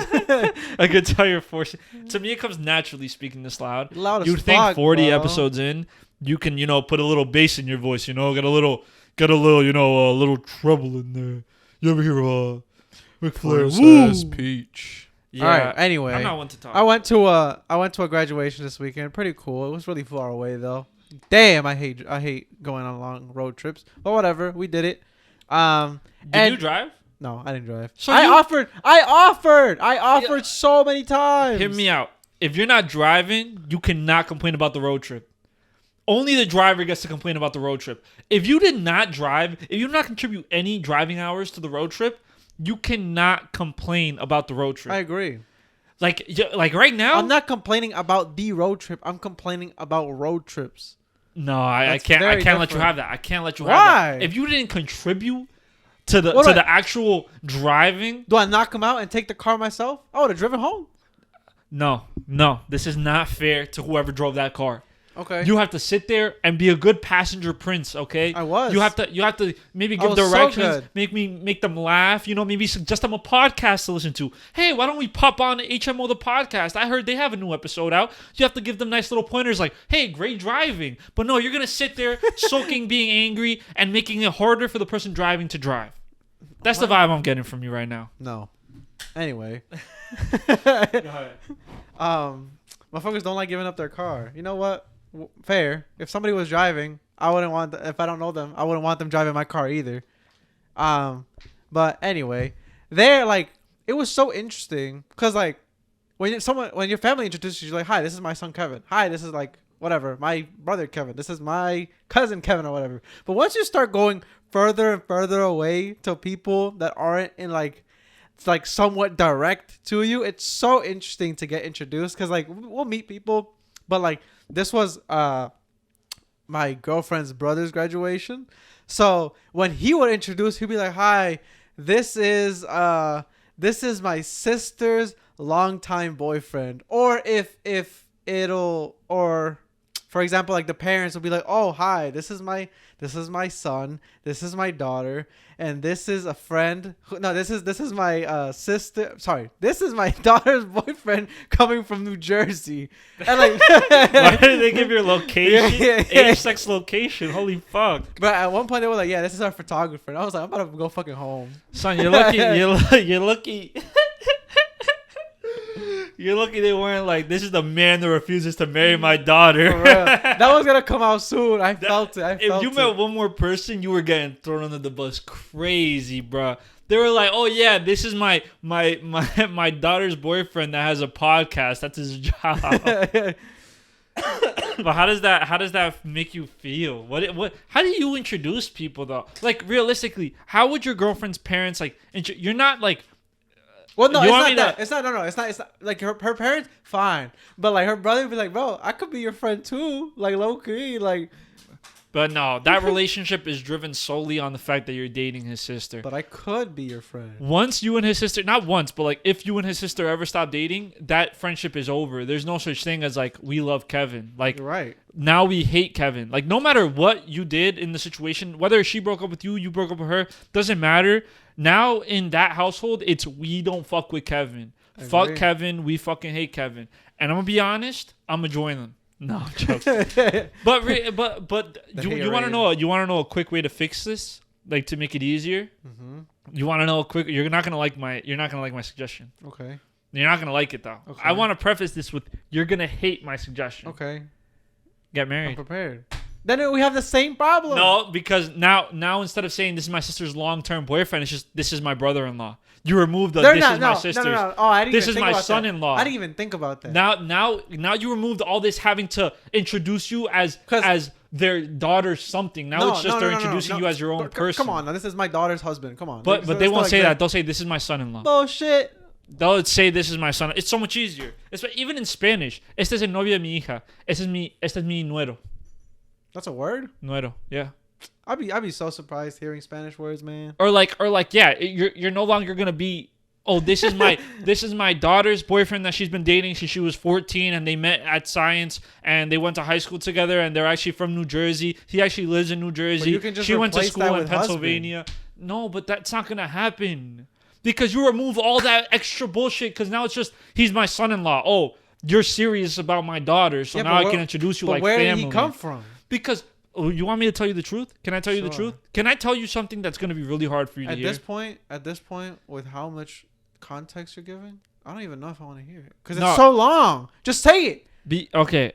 I could tell you're forcing. To me, it comes naturally speaking this loud. Loud as You'd think fuck, 40 bro. episodes in, you can, put a little bass in your voice, get a little, a little treble in there. You ever hear Ric Flair? Says Peach. Yeah. All right. Anyway, I'm not one to talk. I went to a graduation this weekend. Pretty cool. It was really far away though. Damn, I hate going on long road trips. But whatever, we did it. Did you drive? No, I didn't drive. So I offered so many times. Hear me out. If you're not driving, you cannot complain about the road trip. Only the driver gets to complain about the road trip. If you did not drive, if you did not contribute any driving hours to the road trip, you cannot complain about the road trip. I agree. Like right now, I'm not complaining about the road trip. I'm complaining about road trips. No, I can't let you have that. I can't let you have Why? that. If you didn't contribute to the actual driving, do I knock him out and take the car myself? I would have driven home. No. This is not fair to whoever drove that car. Okay. You have to sit there and be a good passenger prince, okay? I was. You have to maybe give directions, make them laugh, maybe suggest them a podcast to listen to. Hey, why don't we pop on HMO the podcast? I heard they have a new episode out. You have to give them nice little pointers like, hey, great driving. But no, you're going to sit there sulking, being angry, and making it harder for the person driving to drive. That's the vibe I'm getting from you right now. No. Anyway. Go ahead. Motherfuckers don't like giving up their car. You know what? Fair. If somebody was driving, I wouldn't want. If I don't know them, I wouldn't want them driving my car either. But anyway, it was so interesting because when your family introduces you, like, hi, this is my son Kevin. Hi, this is whatever, my brother Kevin. This is my cousin Kevin or whatever. But once you start going further and further away to people that aren't in it's somewhat direct to you, it's so interesting to get introduced because we'll meet people, but this was my girlfriend's brother's graduation. So when he would introduce, he'd be like, hi, this is my sister's longtime boyfriend. Or for example, the parents will be like, oh, hi, this is my son, this is my daughter, and this is a friend. This is my sister. Sorry, this is my daughter's boyfriend coming from New Jersey. And why did they give your location? Age, sex, location. Holy fuck! But at one point they were like, yeah, this is our photographer. And I was like, I'm about to go fucking home. Son, you're lucky. You're lucky. You're lucky they weren't like, this is the man that refuses to marry my daughter. That was going to come out soon. I felt it. If you met one more person, you were getting thrown under the bus crazy, bro. They were like, oh, yeah, this is my daughter's boyfriend that has a podcast. That's his job. But how does that make you feel? How do you introduce people, though? Realistically, how would your girlfriend's parents, you're not, well, no, it's not. It's not her parents, fine. But her brother would be like, bro, I could be your friend too. Low key, But no, that relationship is driven solely on the fact that you're dating his sister. But I could be your friend. Once you and his sister, not once, but if you and his sister ever stop dating, that friendship is over. There's no such thing as we love Kevin. You're right. Now we hate Kevin. No matter what you did in the situation, whether she broke up with you, you broke up with her, doesn't matter. Now in that household, it's we don't fuck with Kevin. Fuck Agree. Kevin. We fucking hate Kevin. And I'm gonna be honest. I'm gonna join them. No, I'm joking. but The you want to haterade. know a quick way to fix this, like to make it easier. Mm-hmm. You want to know a quick? You're not gonna like my suggestion. Okay. You're not gonna like it though. Okay. I want to preface this with you're gonna hate my suggestion. Okay. Get I'm married. prepared. Then we have the same problem. No, because now instead of saying this is my sister's long-term boyfriend, it's just this is my brother-in-law. You removed the They're this not. is No, my sister's. no. Oh, I didn't This even is think my about son-in-law. That. I didn't even think about that. Now you removed all this having to introduce you as their daughter's something. Now it's just they're introducing you as your own person. Come on, now this is my daughter's husband. Come on. But they won't say that. They'll say this is my son-in-law. Bullshit. They'll say this is my son. It's so much easier. Even in Spanish. Este es el novio de mi hija. Este es mi nuero. That's a word. Nuero. Yeah. I'd be so surprised hearing Spanish words, man. Or like yeah. You're no longer gonna be. Oh, this is my daughter's boyfriend that she's been dating since she was 14, and they met at science, and they went to high school together, and they're actually from New Jersey. He actually lives in New Jersey. you can just she went to replace school that in with Pennsylvania. No, but that's not gonna happen because you remove all that extra bullshit. Because now it's just he's my son-in-law. Oh, you're serious about my daughter, so Yeah, now I can introduce you like where family. did he come from? Because you want me to tell you the truth? Can I tell you the Sure. truth? Can I tell you something that's gonna be really hard for you to At hear? this point, with how much context you're giving, I don't even know if I want to hear it because No. it's so long. Just say it. Okay,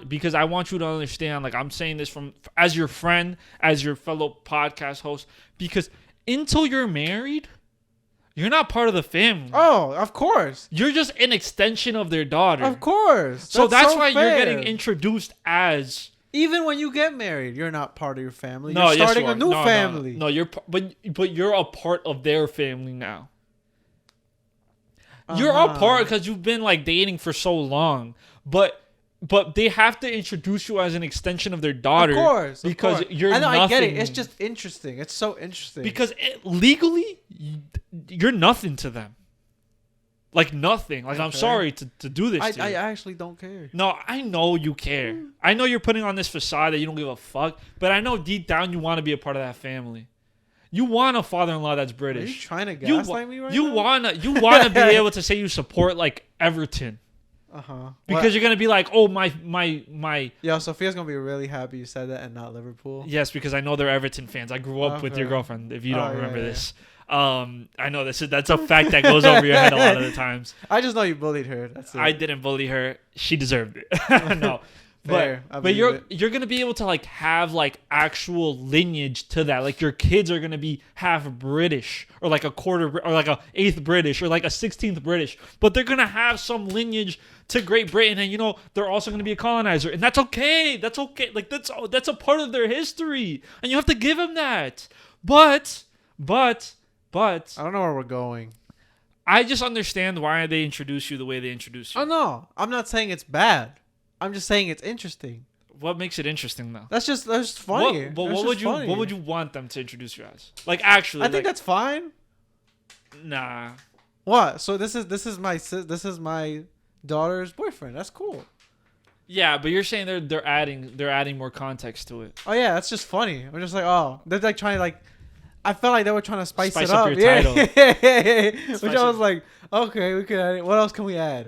because I want you to understand, like I'm saying this from as your friend, as your fellow podcast host, because until you're married, you're not part of the family. Oh, of course. You're just an extension of their daughter. Of course. So that's so why fair. you're getting introduced as. Even when you get married, you're not part of your family. No, you're yes, starting you are. a new family. No, but you're a part of their family now. You're a part because you've been like dating for so long, but they have to introduce you as an extension of their daughter. Of course, because you're. I know, nothing. I get it. It's just interesting. It's so interesting. Because legally, you're nothing to them. Like nothing. Like I'm Okay. sorry to do this. to I you. actually don't care. No, I know you care. I know you're putting on this facade that you don't give a fuck, but I know deep down you want to be a part of that family. You want a father-in-law that's Are you British. trying to gaslight me right you now? wanna be able to say you support like Everton because you're gonna be like, oh my. Yeah, Sophia's gonna be really happy you said that and not Liverpool. Yes, because I know they're Everton fans. I grew up with your Okay. girlfriend. If you don't Oh, yeah, remember yeah. this, I know that's a fact that goes over your head a lot of the times. I just know you bullied her. That's it. I didn't bully her. She deserved it. No. Fair. I But believe you're gonna be able to like have like actual lineage to that. Like your kids are gonna be half British or like a quarter or like a eighth British or like a 16th British. But they're gonna have some lineage to Great Britain, and they're also gonna be a colonizer, and that's okay. That's okay. Like that's a part of their history, and you have to give them that. But I don't know where we're going. I just understand why they introduce you the way they introduce you. Oh no, I'm not saying it's bad. I'm just saying it's interesting. What makes it interesting though? That's just funny. What would you want them to introduce you as? Like actually, I think that's fine. nah. What? So this is my daughter's boyfriend. That's cool. Yeah, but you're saying they're adding more context to it. Oh yeah, that's just funny. I'm just like, oh, they're like trying to like. I felt like they were trying to spice it up up. your title. Which I was like, okay, we could add it. What else can we add?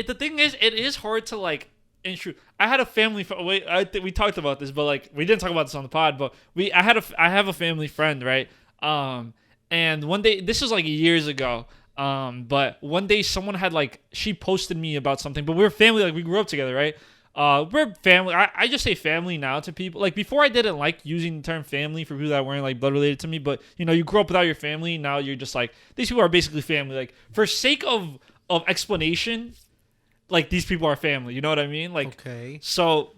The thing is, it is hard to like intro. I had a family. We talked about this, but like we didn't talk about this on the pod. But I have a family friend, right? And one day, this was like years ago. But one day someone had like she posted me about something. But we're family, like we grew up together, right? We're family. I just say family now to people. Like before, I didn't like using the term family for people that weren't like blood related to me. But you grew up without your family. Now you're just like these people are basically family. Like for sake of explanation, like these people are family. You know what I mean? Like Okay. So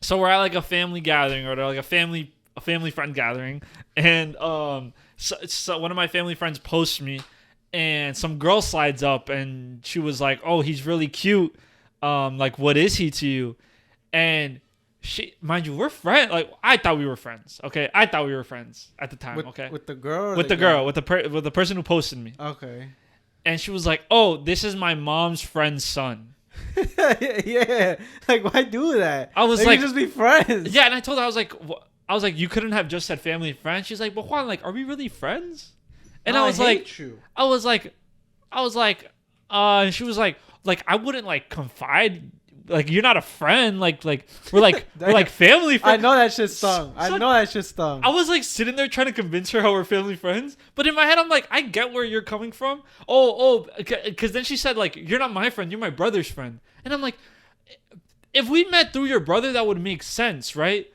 we're at like a family gathering or like a family friend gathering, and so one of my family friends posts me, and some girl slides up, and she was like, "Oh, he's really cute. Like, what is he to you?" And she, mind you, we're friends. Like, I thought we were friends. Okay, I thought we were friends at the time. Okay, With the girl. Or with the girl, with the person who posted me. Okay. And she was like, "Oh, this is my mom's friend's son." Yeah. Like, why do that? I was They like, can just be friends. yeah, and I told her, I was like, you couldn't have just said family and friends. She's like, but Juan, like, are we really friends? And No, I was like, hate you. I was like, I was like, and she was like I wouldn't like confide. Like you're not a friend. Like we're like family friends. I know that shit stung. I Son, know that shit stung. I was like sitting there trying to convince her how we're family friends, but in my head I'm like, I get where you're coming from. Because then she said like, you're not my friend, you're my brother's friend, and I'm like, if we met through your brother, that would make sense, right?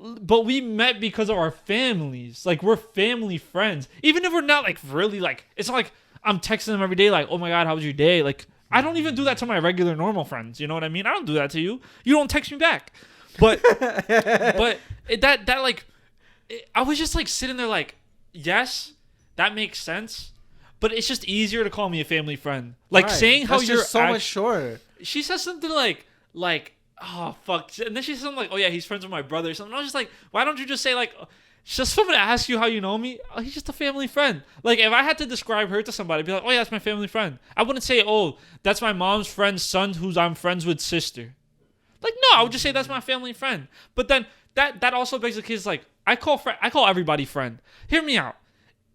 But we met because of our families. Like we're family friends, even if we're not like really like. It's not like I'm texting them every day like, oh my god, how was your day? Like I don't even do that to my regular normal friends. You know what I mean? I don't do that to you. You don't text me back. But I was just like sitting there like, yes, that makes sense. But it's just easier to call me a family friend. Like Right. saying how That's you're just so much shorter. She says something like oh fuck, and then she says something like, oh yeah, he's friends with my brother or something. I was just like, why don't you just say like, just someone to ask you how you know me? Oh, he's just a family friend. Like if I had to describe her to somebody, I'd be like, oh yeah, that's my family friend. I wouldn't say, oh, that's my mom's friend's son who's I'm friends with sister. Like no, I would just say that's my family friend. But then that also begs the case like I call everybody friend. Hear me out.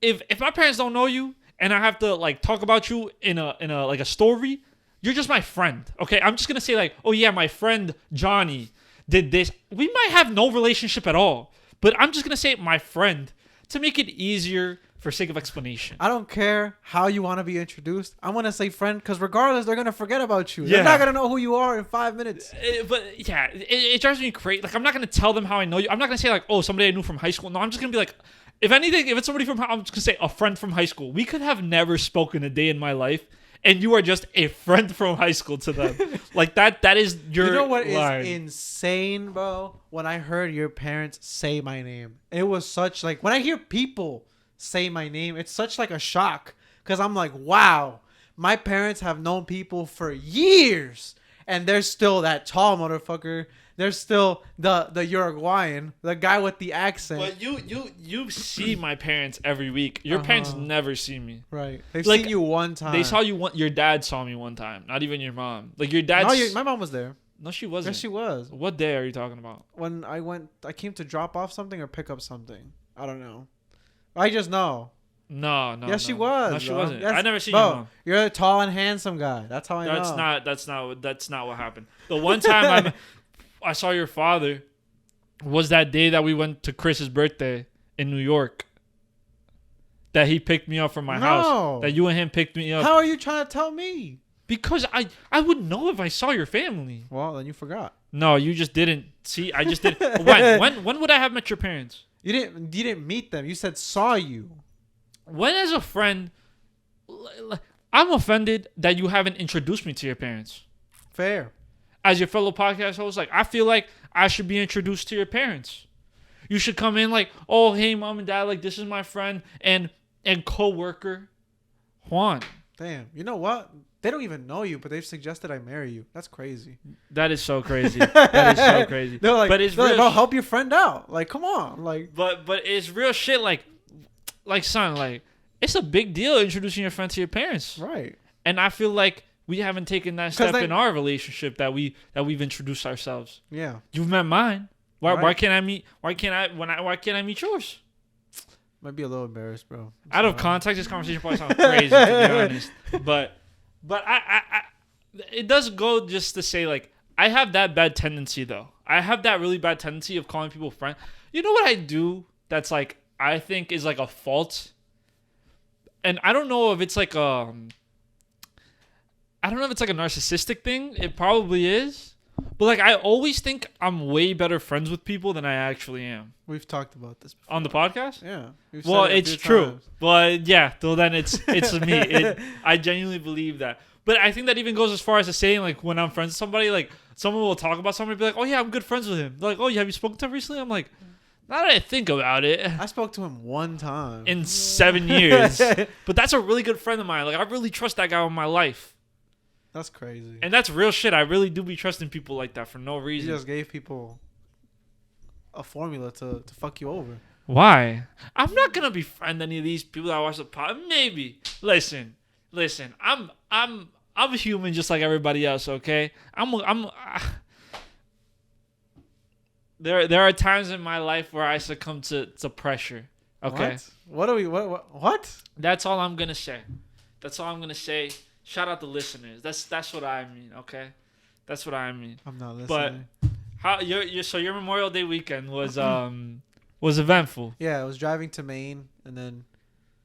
If my parents don't know you and I have to like talk about you in a like a story, you're just my friend. Okay, I'm just gonna say like, oh yeah, my friend Johnny did this. We might have no relationship at all, but I'm just gonna say my friend to make it easier for sake of explanation. I don't care how you want to be introduced. I'm gonna say friend because regardless, they're gonna forget about you. Yeah. They're not gonna know who you are in 5 minutes. But yeah, it drives me crazy. Like I'm not gonna tell them how I know you. I'm not gonna say like, oh, somebody I knew from high school. No, I'm just gonna be like, if anything, if it's somebody from, I'm just gonna say a friend from high school. We could have never spoken a day in my life, and you are just a friend from high school to them. Like that is your. You know what line. is insane, bro? When I heard your parents say my name, it was such like when I hear people say my name, it's such like a shock because I'm like, wow, my parents have known people for years, and they're still that tall motherfucker. They're still the Uruguayan, the guy with the accent. But you see my parents every week. Your parents never see me. Right. They've Like, seen you one time. They saw you one. Your dad saw me one time. Not even your mom. Like your dad. My mom was there. No, she wasn't. Yes, she was. What day are you talking about? When I came to drop off something or pick up something. I don't know. I just know. No. Yes, she was. No, she bro. wasn't. Yes, I never seen bro, your mom. You're a tall and handsome guy. That's how I know. That's not what happened. The one time I saw your father was that day that we went to Chris's birthday in New York. That he picked me up from my house. That you and him picked me up. How are you trying to tell me? Because I would know if I saw your family. Well, then you forgot. No, you just didn't see. I just did. When would I have met your parents? You didn't meet them. You said saw you. When as a friend, I'm offended that you haven't introduced me to your parents. Fair. As your fellow podcast host, like I feel like I should be introduced to your parents. You should come in like, oh hey mom and dad, like this is my friend and co-worker Juan. Damn. You know what? They don't even know you, but they've suggested I marry you. That's crazy. That is so crazy. That is so crazy. They're like, but it's real. Like, bro, help your friend out. Like, come on. Like, but it's real shit. Like son, like it's a big deal introducing your friend to your parents. Right. And I feel like we haven't taken that step in our relationship that we've introduced ourselves. Yeah. You've met mine. Why Right. can't I meet? Why can't I meet yours? Might be a little embarrassed, bro. Out of context, this conversation probably sounds crazy to be honest. But I it does go just to say like I have that bad tendency though. I have that really bad tendency of calling people friend. You know what I do? That's like I think is like a fault. And I don't know if it's like I don't know if it's like a narcissistic thing. It probably is. But like I always think I'm way better friends with people than I actually am. We've talked about this before. On the podcast? Yeah. Well, it's true. But yeah, well then it's me. I genuinely believe that. But I think that even goes as far as to saying like when I'm friends with somebody, like someone will talk about somebody and be like, oh yeah, I'm good friends with him. They're like, oh, have you spoken to him recently? I'm like, now that I think about it. I spoke to him one time. In 7 years. But that's a really good friend of mine. Like I really trust that guy with my life. That's crazy. And that's real shit. I really do be trusting people like that for no reason. You just gave people a formula to fuck you over. Why? I'm not gonna befriend any of these people that watch the pod. Maybe. Listen. I'm human just like everybody else. Okay. There are times in my life where I succumb to pressure. Okay. What? What? That's all I'm gonna say. That's all I'm gonna say. Shout out the listeners. That's what I mean. Okay, that's what I mean. I'm not listening. But how your Memorial Day weekend was eventful. Yeah, I was driving to Maine and then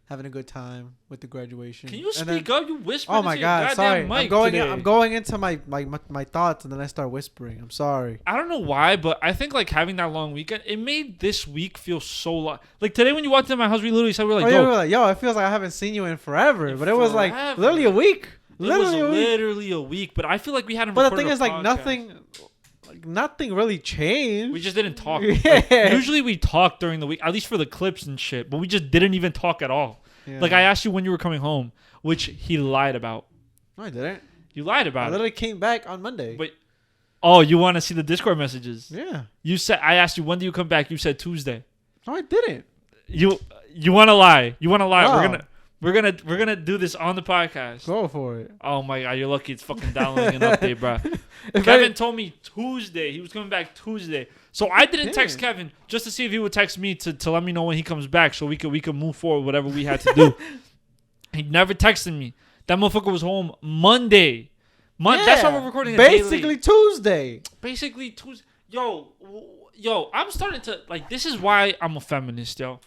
having a good time with the graduation. Can you And then- speak up? You whispered. Oh my into your God! goddamn Sorry, mic today. I'm going into my thoughts and then I start whispering. I'm sorry. I don't know why, but I think like having that long weekend, it made this week feel so long. Like today when you walked into my house, we literally said we were like, We were like, yo, it feels like I haven't seen you in forever. But it was like Forever. literally a week. it was Literally a week. literally a week. But I feel like we hadn't. But the recorded thing a is, like podcast. nothing really changed. We just didn't talk. Yeah. Like, usually we talk during the week, at least for the clips and shit. But we just didn't even talk at all. Yeah. Like I asked you when you were coming home, which he lied about. No, I didn't. You lied I about it. literally came back on Monday. But oh, you want to see the Discord messages? Yeah. You said I asked you when do you come back? You said Tuesday. No, I didn't. You want to lie? You want to lie? No. We're gonna do this on the podcast. Go for it. Oh my God, you're lucky it's fucking downloading an update, bro. If Kevin told me Tuesday he was coming back Tuesday, so I didn't text Yeah. Kevin just to see if he would text me to let me know when he comes back, so we could move forward whatever we had to do. He never texted me. That motherfucker was home Monday. That's why we're recording. Basically Tuesday. Basically Tuesday. Yo, I'm starting to like. This is why I'm a feminist, yo.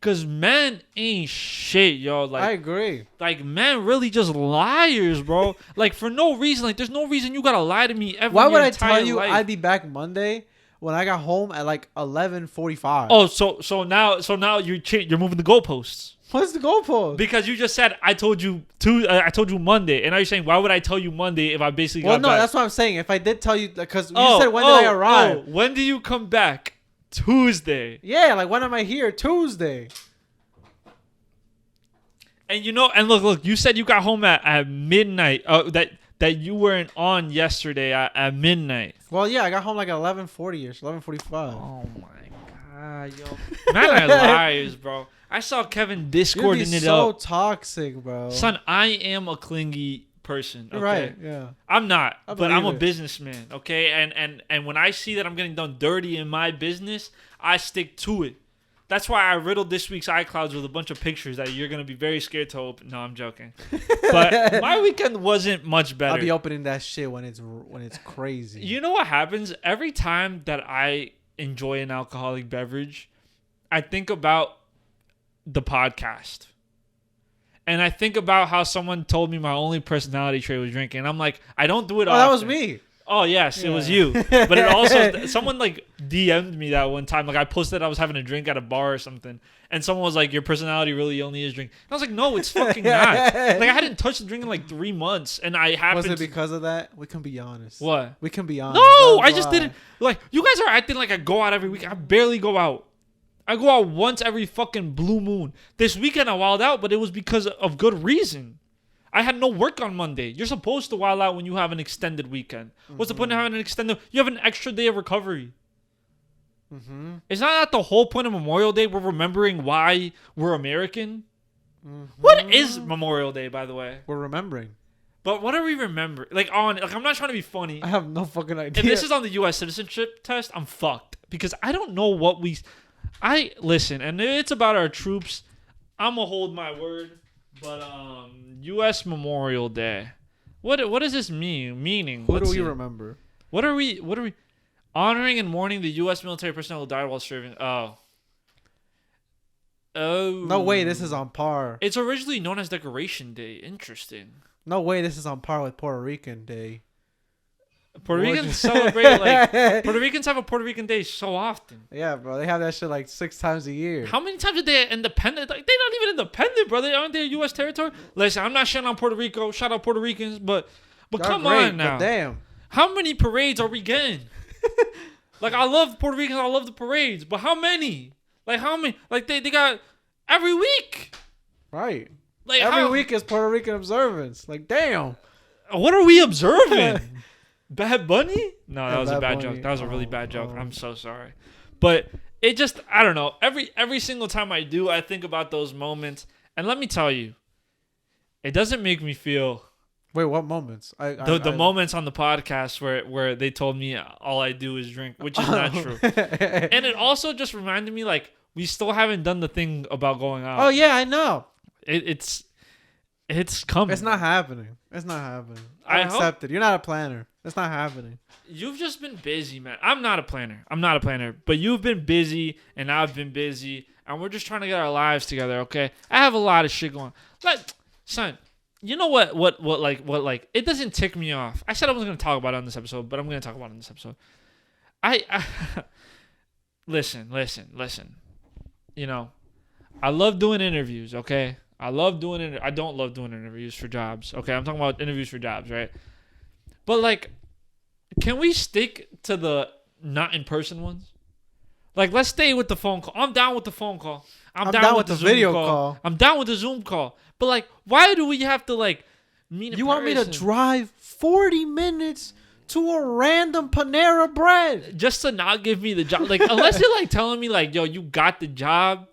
Cause men ain't shit, yo. Like I agree. Like men really just liars, bro. Like for no reason. Like there's no reason you gotta lie to me every. Why would your I entire tell you life. I'd be back Monday when I got home at like 11:45? Oh, so now you're moving the goalposts What's the goalpost? because you just said I told you Monday, and now you're saying why would I tell you Monday if I basically Well, got no, back? that's what I'm saying. If I did tell you, because you said when did I arrive? when do you come back? Tuesday. Yeah, like when am I here? Tuesday. And and look, you said you got home at midnight. That you weren't on yesterday at midnight. Well, yeah, I got home like at 11:40ish, 11:45. Oh my God, yo. Man are liars, bro. I saw Kevin Discording You'd it be so up. toxic, bro. Son, I am a clingy person. Okay? Right? Yeah. I'm not, I but I'm a believe it. businessman, okay? And when I see that I'm getting done dirty in my business, I stick to it. That's why I riddled this week's iClouds with a bunch of pictures that you're gonna be very scared to open. No, I'm joking. But my weekend wasn't much better. I'll be opening that shit when it's crazy. You know what happens? Every time that I enjoy an alcoholic beverage, I think about the podcast. And I think about how someone told me my only personality trait was drinking. And I'm like, I don't do it often. that was me. Oh, yes, it was you. But it also, someone like DM'd me that one time. Like I posted I was having a drink at a bar or something. And someone was like, your personality really only is drink. And I was like, no, it's fucking not. Like I hadn't touched the drink in like 3 months. And I happened Was it because of that? We can be honest. What? We can be honest. No, That's I just why. didn't. Like, you guys are acting like I go out every week. I barely go out. I go out once every fucking blue moon. This weekend I wilded out, but it was because of good reason. I had no work on Monday. You're supposed to wild out when you have an extended weekend. What's the point of having an extended? You have an extra day of recovery. Mm-hmm. It's not that the whole point of Memorial Day we're remembering why we're American. Mm-hmm. What is Memorial Day, by the way? We're remembering. But what are we remembering? Like I'm not trying to be funny. I have no fucking idea. If this is on the U.S. citizenship test, I'm fucked because I don't know what we. I listen, and it's about our troops. I'm gonna hold my word, but U.S. Memorial Day. What does this mean? Meaning? Who Let's do we see. remember? What are we honoring and mourning the U.S. military personnel who died while serving? Oh. No way, this is on par. It's originally known as Decoration Day. Interesting. No way, this is on par with Puerto Rican Day. Puerto What Ricans you- celebrate like Puerto Ricans have a Puerto Rican Day so often. Yeah, bro, they have that shit like 6 times a year. How many times are they independent? Like they're not even independent, bro. They aren't they U.S. territory? Listen, I'm not shitting on Puerto Rico. Shout out Puerto Ricans, but They're come great, on now. But damn. How many parades are we getting? Like I love Puerto Ricans. I love the parades, but how many? Like how many? Like they got every week. Right. Like Every week is Puerto Rican observance. Like damn. What are we observing? Bad Bunny? No, that Yeah, was a Bad bad Bunny. joke. That was a really bad joke. oh. I'm so sorry. But it just, I don't know. Every single time I do, I think about those moments. And let me tell you, it doesn't make me feel Wait, what moments? the moments on the podcast where they told me all I do is drink, which is not true. And it also just reminded me like we still haven't done the thing about going out. Oh yeah, I know. It's It's coming. It's not happening. It's not happening. I I accept it. You're not a planner. It's not happening. You've just been busy, man. I'm not a planner. But you've been busy, and I've been busy, and we're just trying to get our lives together, okay? I have a lot of shit going. Like, son, you know what? Like, it doesn't tick me off. I said I wasn't gonna talk about it on this episode, but I'm gonna talk about it on this episode. I listen. You know, I love doing interviews, okay? I don't love doing interviews for jobs, okay? I'm talking about interviews for jobs, right? But like, can we stick to the not in person ones? Like, let's stay with the phone call. I'm down with the phone call. I'm down with the Zoom video call. I'm down with the Zoom call. But like, why do we have to like meet in You person? want me to drive 40 minutes to a random Panera Bread just to not give me the job? Like, unless you're like telling me like, yo, you got the job.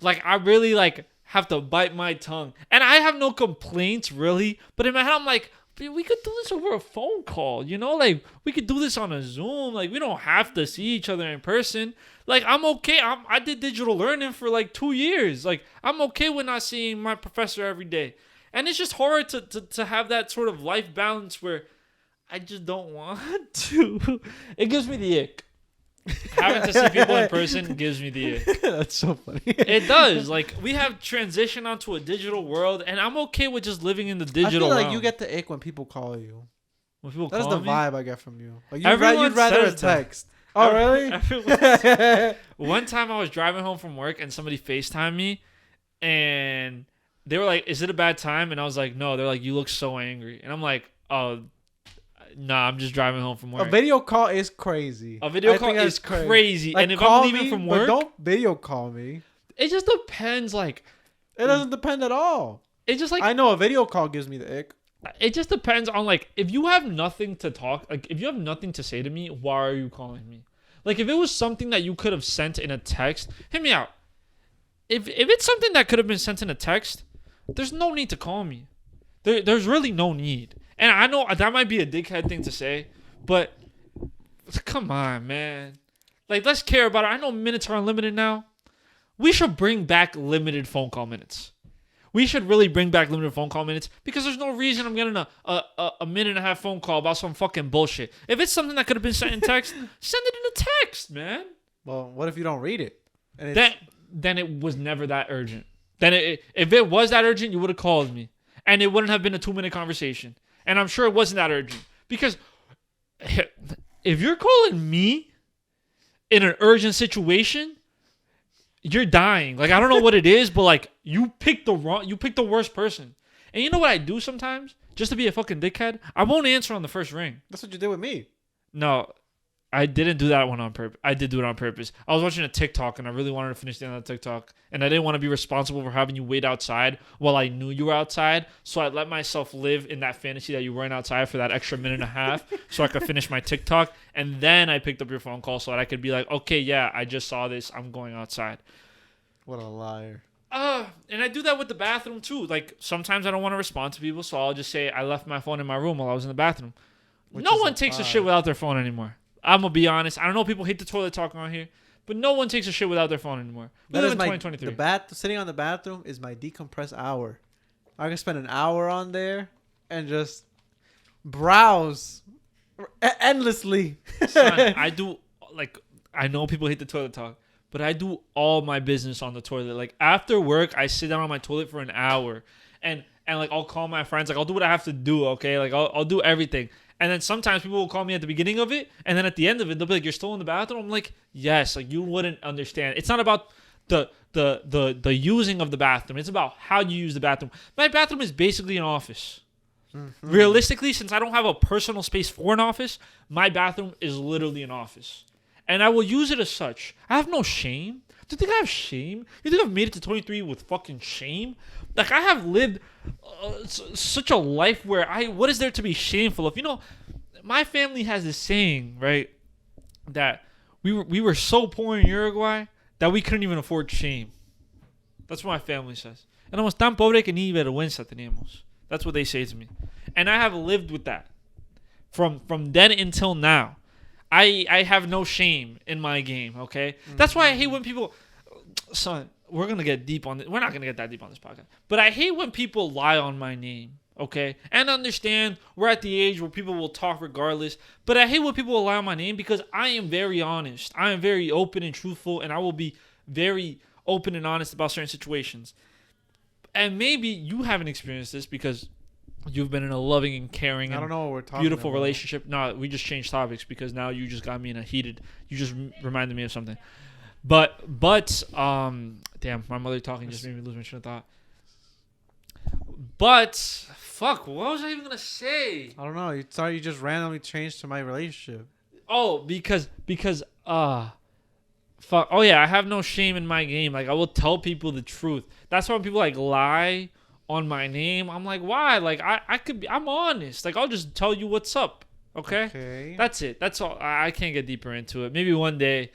Like, I really like have to bite my tongue. And I have no complaints really. But in my head, I'm like, we could do this over a phone call, you know? Like, we could do this on a Zoom. Like, we don't have to see each other in person. Like, I'm okay. I did digital learning for like 2 years. Like, I'm okay with not seeing my professor every day. And it's just hard to have that sort of life balance where I just don't want to. It gives me the ick. Having to see people in person gives me the ick. That's so funny. It does. Like, we have transitioned onto a digital world, and I'm okay with just living in the digital I feel like realm. you get the ick when people call you. When people That's call the me, vibe I get from you. Like, Everyone you'd rather a says that. text. Oh, really? One time I was driving home from work, and somebody FaceTimed me, and they were like, "Is it a bad time?" And I was like, "No." They're like, "You look so angry," and I'm like, "Oh, nah, I'm just driving home from work." A video call is crazy. A video I call think is that's crazy. Like, And if call I'm leaving me, from but work, don't video call me. it just depends. Like, It doesn't depend at all. it just like I know a video call gives me the ick. it just depends on like if you have nothing to talk, like if you have nothing to say to me, why are you calling me? Like, if it was something that you could have sent in a text, hit me out. If it's something that could have been sent in a text, there's no need to call me. There's really no need. And I know that might be a dickhead thing to say, but come on, man. Like, let's care about it. I know minutes are unlimited now. We should bring back limited phone call minutes. We should really bring back limited phone call minutes because there's no reason I'm getting a minute and a half phone call about some fucking bullshit. If it's something that could have been sent in text, send it in a text, man. Well, what if you don't read it? And it's, Then it was never that urgent. If it was that urgent, you would have called me. And it wouldn't have been a 2-minute conversation. And I'm sure it wasn't that urgent. Because if you're calling me in an urgent situation, you're dying. Like, I don't know what it is, but like, you picked the worst person. And you know what I do sometimes? Just to be a fucking dickhead? I won't answer on the first ring. that's what you did with me. No, I didn't do that one on purpose. I did do it on purpose. I was watching a TikTok and I really wanted to finish the end of the TikTok. And I didn't want to be responsible for having you wait outside while I knew you were outside. So I let myself live in that fantasy that you weren't outside for that extra minute and a half so I could finish my TikTok. And then I picked up your phone call so that I could be like, okay, yeah, I just saw this. I'm going outside. What a liar. And I do that with the bathroom too. Like, sometimes I don't want to respond to people, so I'll just say I left my phone in my room while I was in the bathroom. No one takes a shit without their phone anymore. I'm gonna be honest. I don't know, people hate the toilet talk on here, but no one takes a shit without their phone anymore. We live in 2023. Sitting on the bathroom is my decompress hour. I can spend an hour on there and just browse endlessly. Son, I do, like, I know people hate the toilet talk, but I do all my business on the toilet. Like, after work, I sit down on my toilet for an hour, and like, I'll call my friends. Like, I'll do what I have to do. Okay, like, I'll do everything. And then sometimes people will call me at the beginning of it, and then at the end of it, they'll be like, "You're still in the bathroom?" I'm like, "Yes." Like, you wouldn't understand. It's not about the using of the bathroom. It's about how you use the bathroom. My bathroom is basically an office. Mm-hmm. Realistically, since I don't have a personal space for an office, my bathroom is literally an office. And I will use it as such. I have no shame. Do you think I have shame? You think I've made it to 23 with fucking shame? Like, I have lived such a life where what is there to be shameful of? You know, my family has this saying, right, that we were so poor in Uruguay that we couldn't even afford shame. That's what my family says. Éramos tan pobre que ni vergüenza teníamos. That's what they say to me. And I have lived with that. From then until now. I have no shame in my game, okay? Mm-hmm. That's why I hate when people... son, we're gonna get deep on this. We're not gonna get that deep on this podcast. But I hate when people lie on my name. Okay, and understand we're at the age where people will talk regardless. But I hate when people will lie on my name because I am very honest. I am very open and truthful, and I will be very open and honest about certain situations. And maybe you haven't experienced this because you've been in a loving and caring I don't and know what we're talking beautiful about. relationship. No, we just changed topics because now you just got me in a heated. You just reminded me of something. But damn, my mother talking just made me lose my train of thought. But fuck, what was I even gonna say? I don't know. You thought you just randomly changed to my relationship. Oh, because fuck. Oh yeah, I have no shame in my game. Like I will tell people the truth. That's why when people like lie on my name, I'm like, why? Like I'm honest. Like I'll just tell you what's up. Okay. That's it. That's all. I can't get deeper into it. Maybe one day,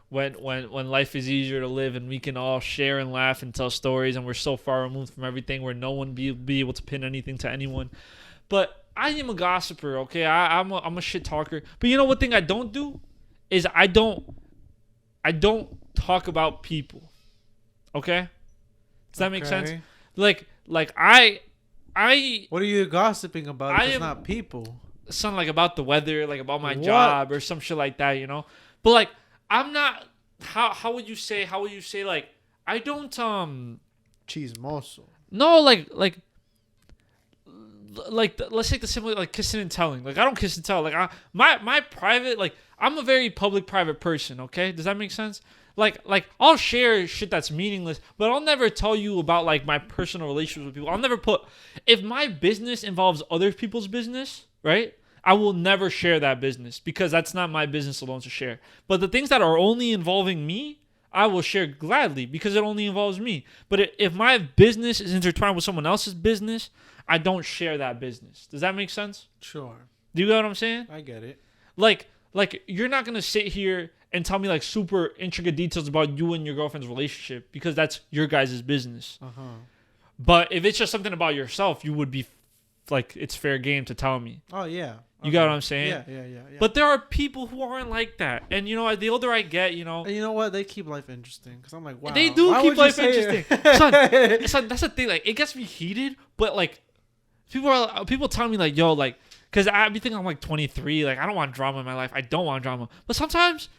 when life is easier to live and we can all share and laugh and tell stories and we're so far removed from everything where no one be able to pin anything to anyone. But I am a gossiper. Okay. I'm a shit talker. But you know what thing I don't do is I don't talk about people. Okay. Does that make sense? Like I What are you gossiping about? If it's not people. Something like about the weather, like about my job or some shit like that, you know? But like I'm not how would you say like I don't Chismoso. No, like let's take the simple like kissing and telling. Like I don't kiss and tell. Like my private, like I'm a very public private person, okay? Does that make sense? Like I'll share shit that's meaningless, but I'll never tell you about like my personal relationships with people. I'll never put if my business involves other people's business, right? I will never share that business because that's not my business alone to share. But the things that are only involving me, I will share gladly because it only involves me. But if my business is intertwined with someone else's business, I don't share that business. Does that make sense? Sure. Do you get what I'm saying? I get it. Like you're not gonna sit here and tell me like super intricate details about you and your girlfriend's relationship because that's your guys' business. But if it's just something about yourself, you would be like, it's fair game to tell me. Oh yeah. You got what I'm saying? Yeah. But there are people who aren't like that, and you know, the older I get, you know. And you know what? They keep life interesting because I'm like, wow. They do keep life interesting. Son, that's the thing. Like, it gets me heated, but like, people tell me like, yo, like, because I be thinking I'm like 23, like I don't want drama in my life. I don't want drama, but sometimes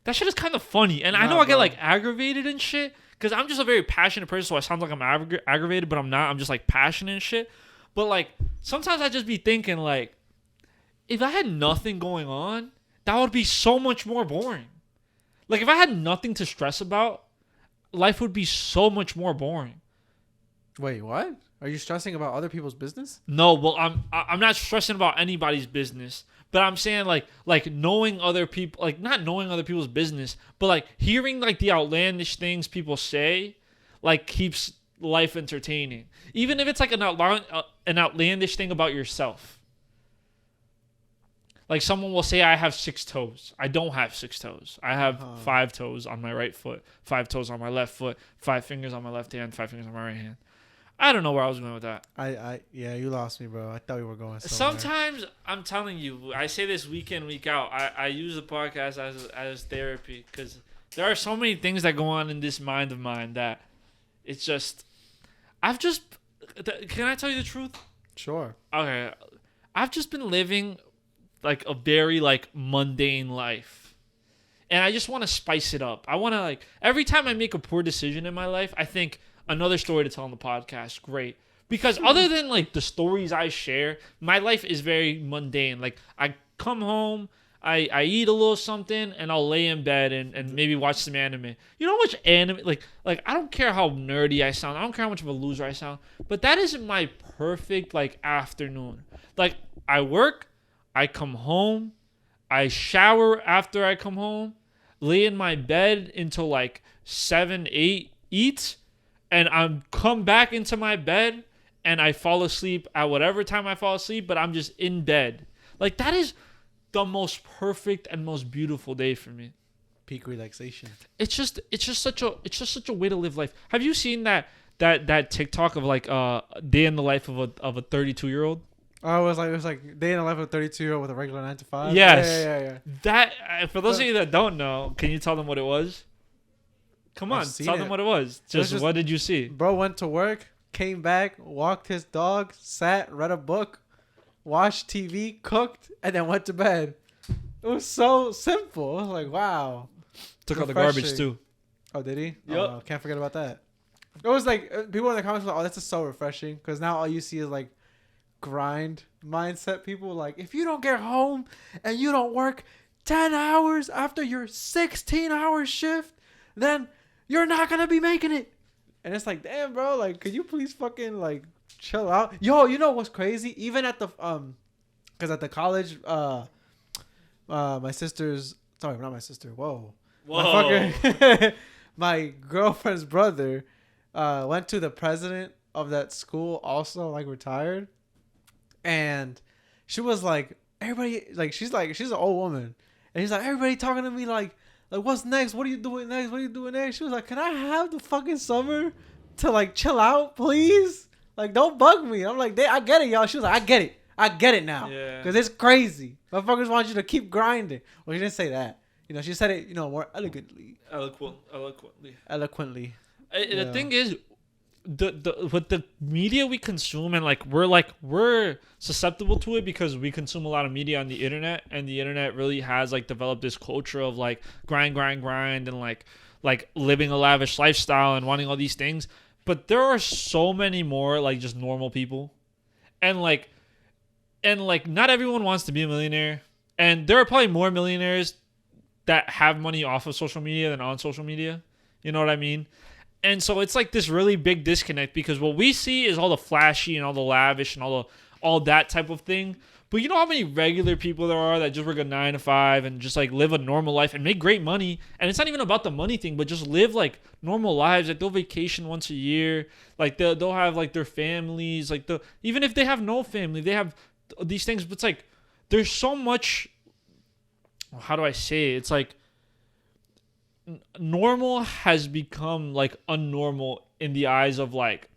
that shit is kind of funny, and I know I get like aggravated and shit because I'm just a very passionate person, so I sound like I'm aggravated, but I'm not. I'm just like passionate and shit. But like sometimes I just be thinking like, if I had nothing going on, that would be so much more boring. Like if I had nothing to stress about, life would be so much more boring. Wait, what? Are you stressing about other people's business? No, well I'm not stressing about anybody's business, but I'm saying like knowing other people, like not knowing other people's business, but like hearing like the outlandish things people say, like keeps life entertaining. Even if it's like an outlandish thing about yourself. Like someone will say I have 6 toes. I don't have 6 toes. I have 5 toes on my right foot, 5 toes on my left foot, 5 fingers on my left hand, 5 fingers on my right hand. I don't know where I was going with that. Yeah, you lost me, bro. I thought we were going somewhere. Sometimes I'm telling you, I say this week in, week out. I use the podcast as therapy because there are so many things that go on in this mind of mine that it's just. Can I tell you the truth? Sure. Okay, I've just been living like a very like mundane life, and I just want to spice it up. I want to like every time I make a poor decision in my life, I think another story to tell on the podcast. Great. Because other than like the stories I share, my life is very mundane. Like I come home, I eat a little something, and I'll lay in bed and maybe watch some anime. You know how much anime, like I don't care how nerdy I sound. I don't care how much of a loser I sound. But that isn't my perfect like afternoon. Like I work, I come home, I shower after I come home, lay in my bed until like 7, 8, eat, and I'm come back into my bed and I fall asleep at whatever time I fall asleep, but I'm just in bed. Like that is the most perfect and most beautiful day for me. Peak relaxation. It's just such a way to live life. Have you seen that TikTok of like day in the life of a 32-year-old? Oh, it was like day in the life of a 32-year-old with a regular 9 to 5. Yes. Yeah. That for those of you that don't know, can you tell them what it was? Come I've on, seen tell it. them what it was. Just what did you see? Bro went to work, came back, walked his dog, sat, read a book, watched TV, cooked, and then went to bed. It was so simple. I was like, wow. Took out the garbage Refreshing. too. Oh, did he? Yep. Oh, can't forget about that. It was like people in the comments were like, "Oh, this is so refreshing," because now all you see is like grind mindset people. Like, if you don't get home and you don't work 10 hours after your 16-hour shift, then you're not gonna be making it. And it's like, damn, bro, like, could you please fucking like chill out? Yo, you know what's crazy? Even at the because at the college, my sister's sorry, not my sister. Whoa. Whoa. My girlfriend's brother went to the president of that school, also like retired, and she was like, everybody, like she's an old woman, and he's like, everybody talking to me like what's next? What are you doing next? What are you doing next? She was like, can I have the fucking summer to like chill out, please? Like, don't bug me. I'm like, I get it, y'all. She was like, I get it now, Yeah. because it's crazy. Motherfuckers want you to keep grinding. Well, she didn't say that. You know, she said it, more elegantly. Eloquently. The thing is, with the media we consume, and we're susceptible to it because we consume a lot of media on the internet, and the internet really has like developed this culture of like grind, and like living a lavish lifestyle and wanting all these things. But there are so many more like just normal people, and like not everyone wants to be a millionaire, and there are probably more millionaires that have money off of social media than on social media. You know what I mean? And so it's like this really big disconnect, because what we see is all the flashy and all the lavish and all that type of thing. But you know how many regular people there are that just work a 9 to 5 and just like live a normal life and make great money. And it's not even about the money thing, but just live like normal lives. Like they'll vacation once a year. Like they'll have like their families. Like even if they have no family, they have these things. But it's like there's so much. How do I say it? It's like normal has become like unnormal in the eyes of like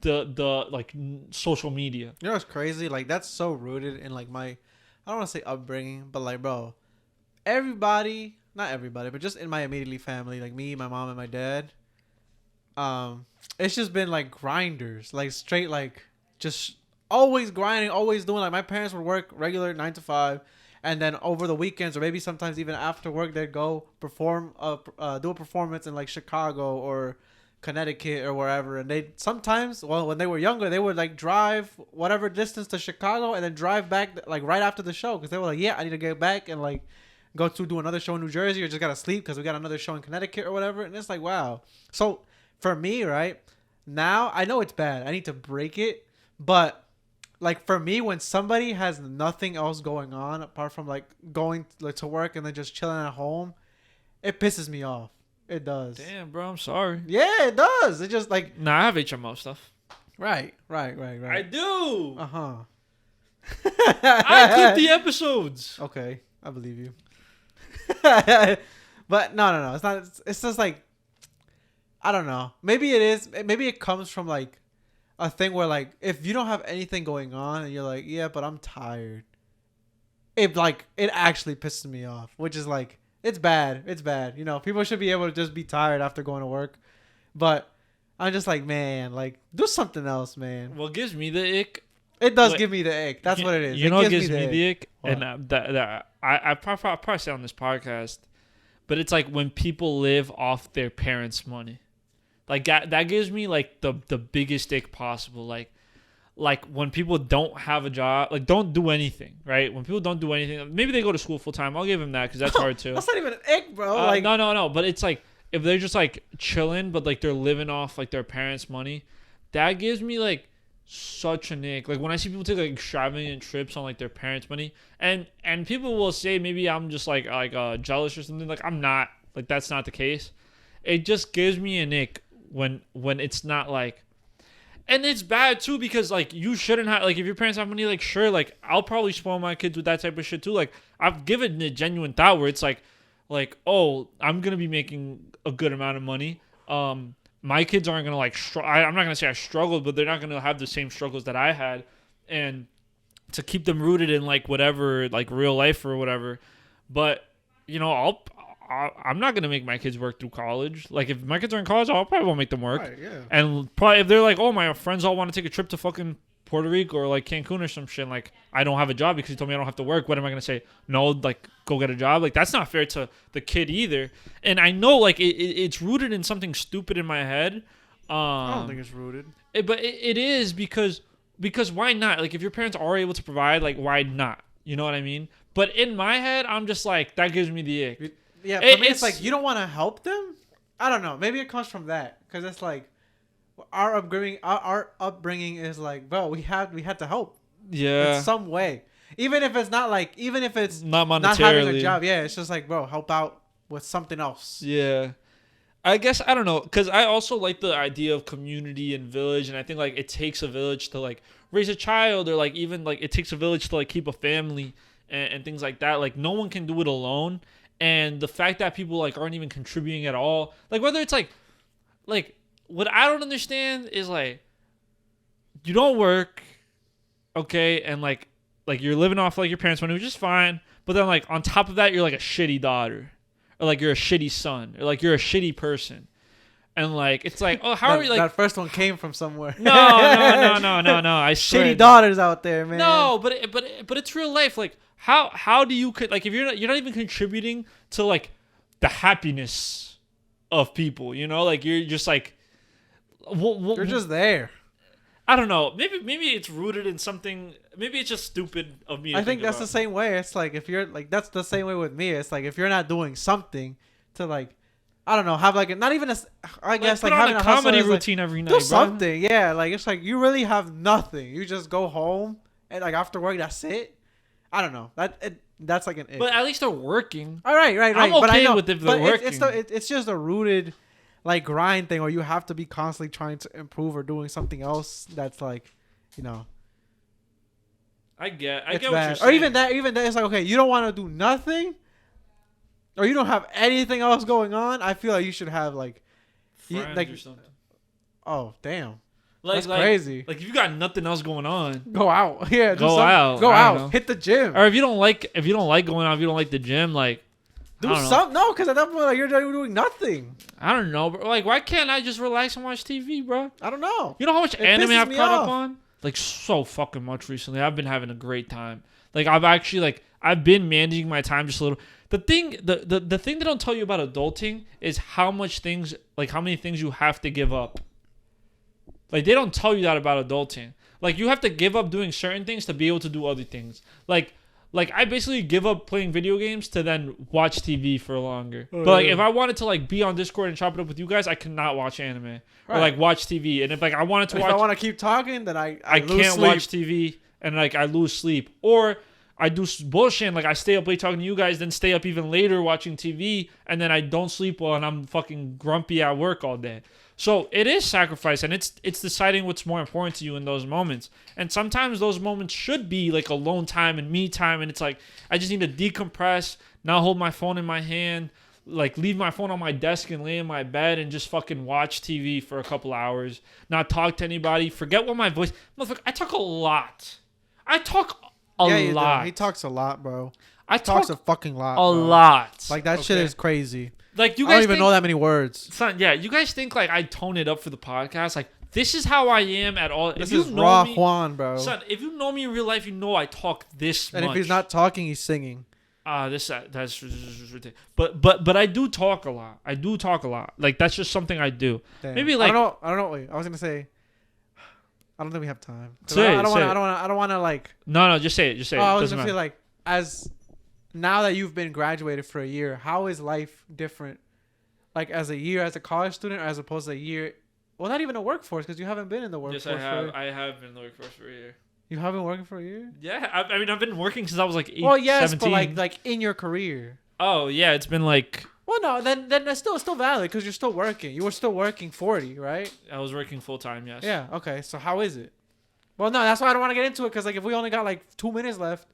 the like social media. You know what's crazy? Like, that's so rooted in like I don't want to say upbringing, but like, bro, everybody, not everybody, but just in my immediately family, like me, my mom, and my dad, it's just been like grinders, like straight, like just always grinding, always doing. Like, my parents would work regular 9 to 5. And then over the weekends, or maybe sometimes even after work, they'd go perform, do a performance in like Chicago or Connecticut or wherever. And they sometimes, well, when they were younger, they would like drive whatever distance to Chicago and then drive back like right after the show, because they were like, yeah, I need to get back and like go to do another show in New Jersey, or just gotta sleep because we got another show in Connecticut or whatever. And it's like, wow. So for me, right now, I know it's bad. I need to break it, but. Like, for me, when somebody has nothing else going on apart from like going like to work and then just chilling at home, it pisses me off. It does. Damn, bro, I'm sorry. Yeah, it does. It just like Nah, I have HMO stuff. right. I do. I clip the episodes. Okay, I believe you. But no. It's not. It's just like, I don't know. Maybe it is. Maybe it comes from like a thing where like, if you don't have anything going on and you're like, yeah, but I'm tired, it actually pisses me off, which is like, it's bad. You know, people should be able to just be tired after going to work, but I'm just like, man, like, do something else, man. What gives me the ick? It does give me the ick. That's what it is. You know what gives me the ick? What? And that I probably say on this podcast, but it's like when people live off their parents' money. Like that gives me like the biggest ick possible. Like when people don't have a job, like don't do anything, right? When people don't do anything, maybe they go to school full time. I'll give them that because that's hard too. That's not even an ick, bro. No. But it's like if they're just like chilling, but like they're living off like their parents' money, that gives me like such an ick. Like when I see people take like extravagant trips on like their parents' money, and people will say maybe I'm just like jealous or something. Like I'm not. Like that's not the case. It just gives me an ick when it's not like, and it's bad too because like you shouldn't have, like if your parents have money, like sure, like I'll probably spoil my kids with that type of shit too. Like I've given a genuine thought where it's like oh, I'm gonna be making a good amount of money. My kids aren't gonna like I'm not gonna say I struggled, but they're not gonna have the same struggles that I had, and to keep them rooted in like whatever, like real life or whatever. But you know, I'm not gonna make my kids work through college. Like if my kids are in college, I'll probably won't make them work. Right, yeah. And probably if they're like, oh, my friends all want to take a trip to fucking Puerto Rico or like Cancun or some shit, like I don't have a job because he told me I don't have to work. What am I gonna say? No, like go get a job. Like that's not fair to the kid either. And I know like it's rooted in something stupid in my head. I don't think it's rooted. But it is because why not? Like if your parents are able to provide, like why not? You know what I mean? But in my head, I'm just like that gives me the ick. Yeah, for me, it's like you don't want to help them. I don't know. Maybe it comes from that because it's like our upbringing. Our upbringing is like, bro, we had to help. Yeah. In some way, even if it's not not monetarily, not having a job. Yeah, it's just like, bro, help out with something else. Yeah. I guess I don't know because I also like the idea of community and village, and I think like it takes a village to like raise a child, or like even like it takes a village to like keep a family and things like that. Like no one can do it alone. And the fact that people like aren't even contributing at all, like whether it's like what I don't understand is like you don't work, okay, and like you're living off like your parents' money, which is fine, but then like on top of that you're like a shitty daughter, or like you're a shitty son, or like you're a shitty person, and like it's like, oh, how are you like that first one came from somewhere? No. I swear. Shitty daughters out there, man. No, but it's real life. Like how do you like if you're not even contributing to like the happiness of people, you know, like you're just like you're just there. I don't know. Maybe it's rooted in something. Maybe it's just stupid of me. I think that's the same way. It's like if you're like that's the same way with me. It's like if you're not doing something to like, I don't know, have like not even a, I guess like having a comedy hustle routine like, every night. Do bro. something, yeah. Like it's like you really have nothing. You just go home and like after work, that's it. I don't know. That's like an. But at least they're working. All right. I'm okay but I know, with if they're working. It's just a rooted, like grind thing, where you have to be constantly trying to improve or doing something else. That's like, you know. I get what bad. you're saying. Or even that, it's like, okay, you don't want to do nothing, or you don't have anything else going on. I feel like you should have like, friends or something. Oh damn. That's crazy. Like if you got nothing else going on, go out. Yeah, go out. Go out. Hit the gym. Or if you don't like going out, if you don't like the gym, like do something. No, because at that point, like you're doing nothing. I don't know, bro. Like why can't I just relax and watch TV, bro? I don't know. You know how much anime I've caught up on? Like so fucking much recently. I've been having a great time. Like I've been managing my time just a little. The thing they don't tell you about adulting is how many things you have to give up. Like, they don't tell you that about adulting. Like, you have to give up doing certain things to be able to do other things. Like I basically give up playing video games to then watch TV for longer. But, like, if I wanted to, like, be on Discord and chop it up with you guys, I cannot watch anime. Right. Or, like, watch TV. And if, like, I wanted to watch... If I want to keep talking, then I can't sleep. watch TV, and, like, I lose sleep. Or... I do bullshit and like I stay up late talking to you guys, then stay up even later watching TV, and then I don't sleep well and I'm fucking grumpy at work all day. So it is sacrifice, and it's deciding what's more important to you in those moments. And sometimes those moments should be like alone time and me time, and it's like I just need to decompress, not hold my phone in my hand, like leave my phone on my desk and lay in my bed and just fucking watch TV for a couple hours, not talk to anybody, forget what my voice. Motherfucker, I talk a lot. I talk a lot. Do. He talks a lot, bro. He talks a fucking lot. A lot. Like that shit is crazy. Like you guys I don't even know that many words. Son, yeah, you guys think like I tone it up for the podcast. Like this is how I am at all. This if you is know raw me, Juan, bro. Son, if you know me in real life, you know I talk this much. And if he's not talking, he's singing. That's ridiculous. But I do talk a lot. Like that's just something I do. Damn. Maybe like I don't know. Wait, I was gonna say. I don't think we have time. I don't want to like. No, just say it. I was gonna say like, as now that you've been graduated for a year, how is life different? Like as a year as a college student, or as opposed to a year, well, not even a workforce, because you haven't been in the workforce. Yes, I have. I have been in the workforce for a year. You have been working for a year? Yeah, I mean, I've been working since I was like 8, well, yes, 17. but like in your career. Oh yeah, it's been like. Well, no, then that's still valid because you're still working. You were still working 40, right? I was working full time. Yes. Yeah. Okay. So how is it? Well, no, that's why I don't want to get into it, because like if we only got like 2 minutes left,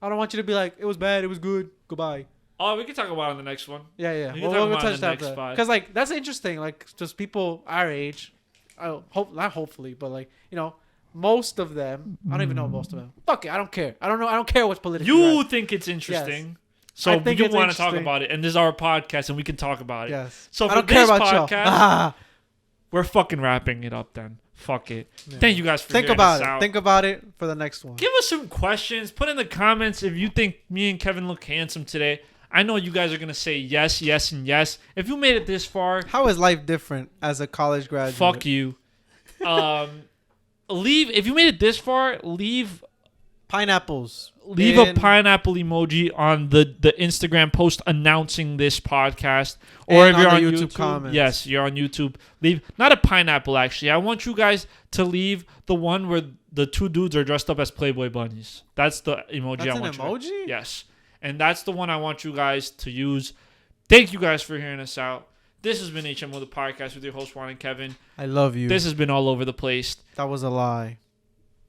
I don't want you to be like, it was bad, it was good, goodbye. Oh, we can talk about it on the next one. Yeah. We'll touch that because like that's interesting. Like just people our age, not hopefully, but like most of them. I don't even know most of them. Fuck it, I don't care. I don't know. I don't care what's political. You think it's interesting? So I think you it's want to talk interesting. about it, and this is our podcast, and we can talk about it. Yes. So I for don't care this about y'all. podcast, we're fucking wrapping it up then. Fuck it. Yeah. Thank you guys for Think hearing about us it. out. Think about it for the next one. Give us some questions. Put in the comments if you think me and Kevin look handsome today. I know you guys are going to say yes, yes, and yes. If you made it this far, How is life different as a college graduate? fuck you. Leave if you made it this far, leave Pineapples. a pineapple emoji on the Instagram post announcing this podcast, or if And you're on on the YouTube, YouTube comments. yes, you're on YouTube. Leave not a pineapple actually. I want you guys to leave the one where the two dudes are dressed up as Playboy bunnies. That's the emoji That's I an want you. emoji? Yes, and that's the one I want you guys to use. Thank you guys for hearing us out. This has been HMO the podcast with your host Juan and Kevin. I love you. This has been all over the place. That was a lie.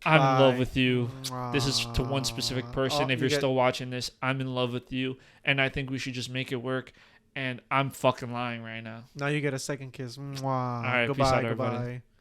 I'm in love Bye. with you. This is to one specific person. Oh, If you're still watching this, I'm in love with you, and I think we should just make it work. And I'm fucking lying right now. Now you get a second kiss. Mwah. All right, peace Goodbye. out, everybody. Goodbye.